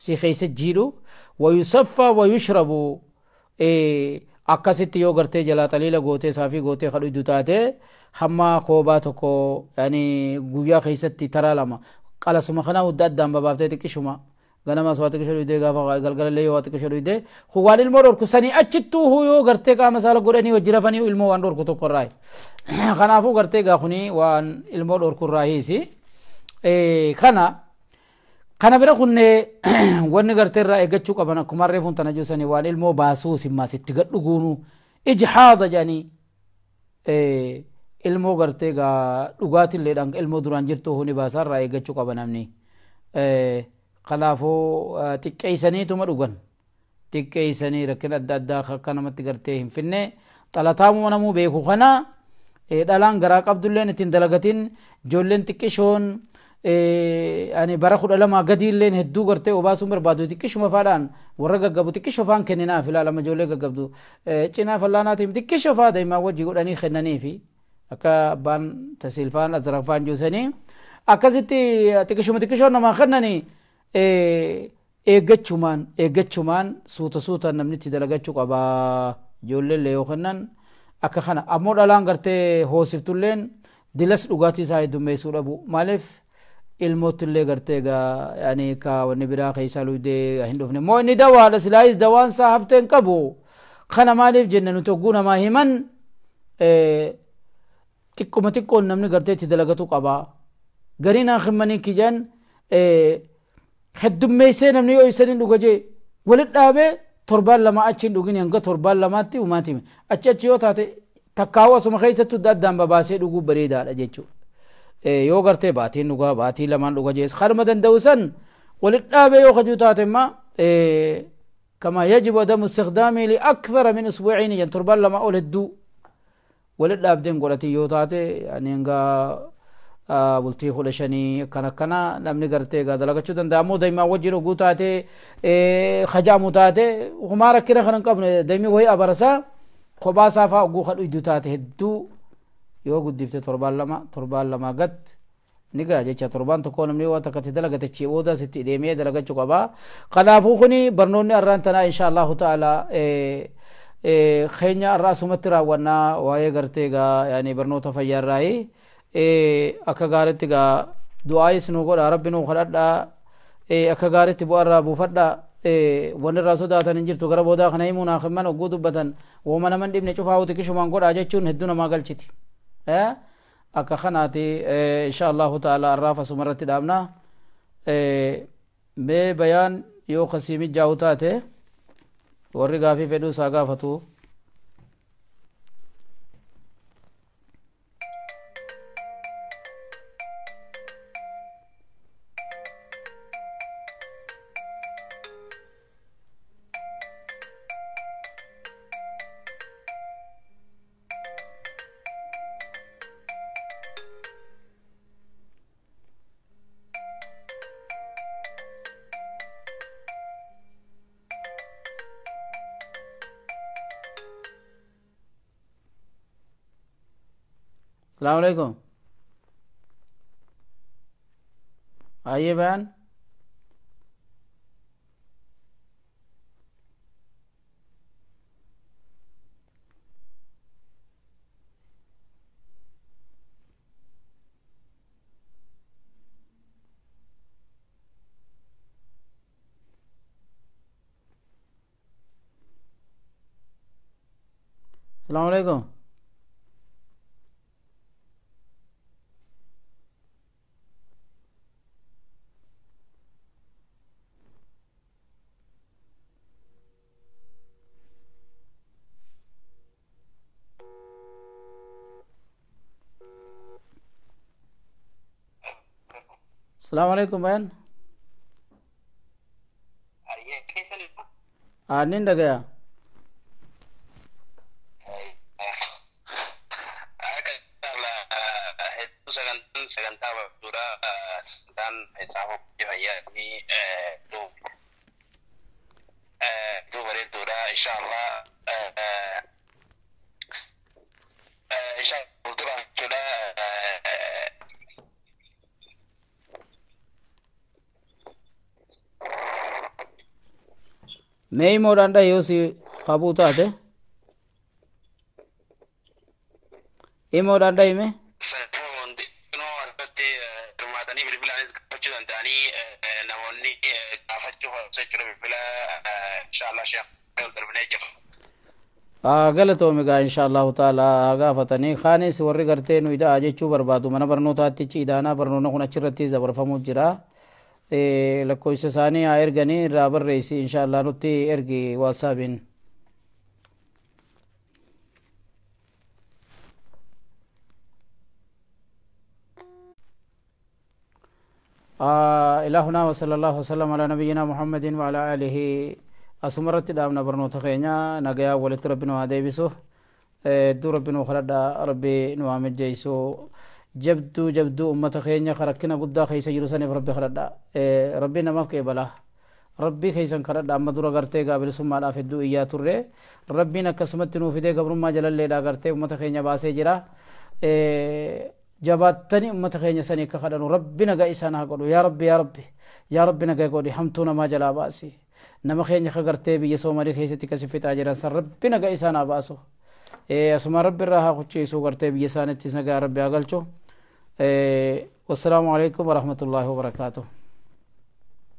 سي خيست جيرو ويصفى ويشرب akkasitti yoo gartee jalaa xaliila gootee saafii gootee kadhu dutaate hamma koobaa tokko yani guyyaa keessatti taraa lama qalasuma kana hudda addaan babaaftee xiqqishuma ganamas waa xiqqisho dhuyde gaafa galgalallee waa xiqqisho dhuyde waan ilmoo dhorku sanii achittuu yoo gartee qaama saala godhanii wajji rafanii ilmoo waan dhorku tokko irraa kanaafuu gartee gaa kuni waan ilmoo dhorku irraa hiisi kana kana bira kunne wanni gartee irraa eeggachuu qaban akkuma reefuun tana juusanii waan ilmoo baasuu simmaas itti gadhuguunu ijhaada jedhanii ilmoo gartee gaa dhugaatiilleedhaan ilmoo duraan jirtu huni baasaa irraa eeggachuu qaba namni kanaafuu xiqqeessaniituma dhugan xiqqeessanii rakkina adda addaa akka namatti gartee hin finne xalataamuma namuu beeku kana dhalaan garaa qabdulleen ittiin dalagatin ijoolleen xiqqishoon ani bara 12 gadi illeen hedduu gartee obaasuun barbaadu xiqqishuma faadhaan warra gaggabu xiqqisho faan kenninaaf ilaalama ijoollee gaggabdu cinaa fallaanaatiin xiqqisho faa daa'imaa wajji godhanii kennaniifi akka abbaan tasiilfaan azrafaan juusanii akkasitti xiqqishoon namaa kennanii eeggachumaan suuta namni itti dalagachuu qabaa ijoolleen lee yoo kennan akka kana ammoo dhalaan gartee hoosiftulleen dilas dhugaatii isaa heddummeessuu dhabu maaliif ilmoottillee gartee gaa yani ka wanni biraa keessa luudee hin dhufne moo inni dawaadha silaayis dawaan isaa hafteen qabu kana maaliif jenne nuti hogguu namaa himan xiqqoon namni gartee itti dalagatu qaba gariin himmanii kijan heddummeessee namni yoo isanin dhuga jee walit dhaabee torbaan lama achiin dhugin hanga torbaan lamaatti umaatime achi yoo taate takkaawu asuma keessattu addaan babaasee dhuguu bareedaadha jechuudha yoo gartee baatiin dhugaa baatii lamaan dhuga jees kanuma danda'u san walit dhaabee yoo kajuu taate imma كما يجب عدم استخدامه لأكثر من أسبوعين يعني تربان لما أول الدو ولد أبدين قولتي يوتاتي يعني انغا bultii 15 kana namni gartee gadalagachuu danda'amu daa'ima wajjin oguu taate khajaamu taate humaa rakkina kan qabne daa'imni wayii abarasa kophaa saafaa oguu kadhu idduu taate hedduu yoo guddifte torbaan lama gat nigaa jecha torbaan tokko namni waan takkatti dalagate chi booda sitti deemee dalagachuu qaba kanaafuu kuni barnoonni arraan tanaa insha Allah ta'ala keenya arraa sumatti raawwannaa waa'ee gartee yani barnoota fayyaa irraa akka gaaritti gaa du'aa isinuu godha rabbi nuu kadhadha akka gaaritti bu'arraa buufadha wanni irraa sodaatan hin jirtu gara boodaa kana himuun akhiman ogguu dubbatan wooma naman dhibne cufaa uti kishumaan godhaa jechuun hedduu namaa galchiti akka kanaati insha Allahu ta'ala arraaf asuma irratti dhaabna mee bayaan yoo kasii mijjaa'u taate warri gaafii fedhuu isaa gaafatu السلام عليكم आइए बहन السلام عليكم السلام عليكم بहन आने लग गया नहीं मोड़ांडा योसी खाबूता थे ये मोड़ांडा ही में गलत हो मेगा इंशाअल्लाह ताला आगा फतनी खाने से वर्रे करते नुइदा आजे चू बर्बादू मना बरनोता तिची दाना बरनोना कुना चिरती जबरफमु जिरा lakkoofsa isaanii haa erganii irraa barreessi inshaallah nutti ergi waasaabiin. إلهنا وصلى الله وسلم على نبينا محمد وعلى آله أسمرت دامنا برنوتا خينا نجايا ولت ربنا هذا بيسو دو ربنا خلد ربي نوامد جيسو جبدو أمة خينا خركنا قد خيس يرسني ربي خلد ربنا ما في بلا ربي خيسن خلد أما دورا قرتي قابل سما لا في الدو إياه ترى ربنا كسمت نوفيده قبل ما جلال ليلا قرتي أمة خينا باسي جرا جباتني أمة خينا سني كخدن ربنا جايسنا قولوا يا ربي يا ربي يا ربنا جاي حمتونا ما جلا باسي نما خينا خقرتي بيسوع مالك خيستي كسفت أجرا سر ربنا جايسنا باسو أسمع ربي راها كوتشي سو قرتي بيسانة تسنا ربي أقلشوا والسلام عليكم ورحمة الله وبركاته.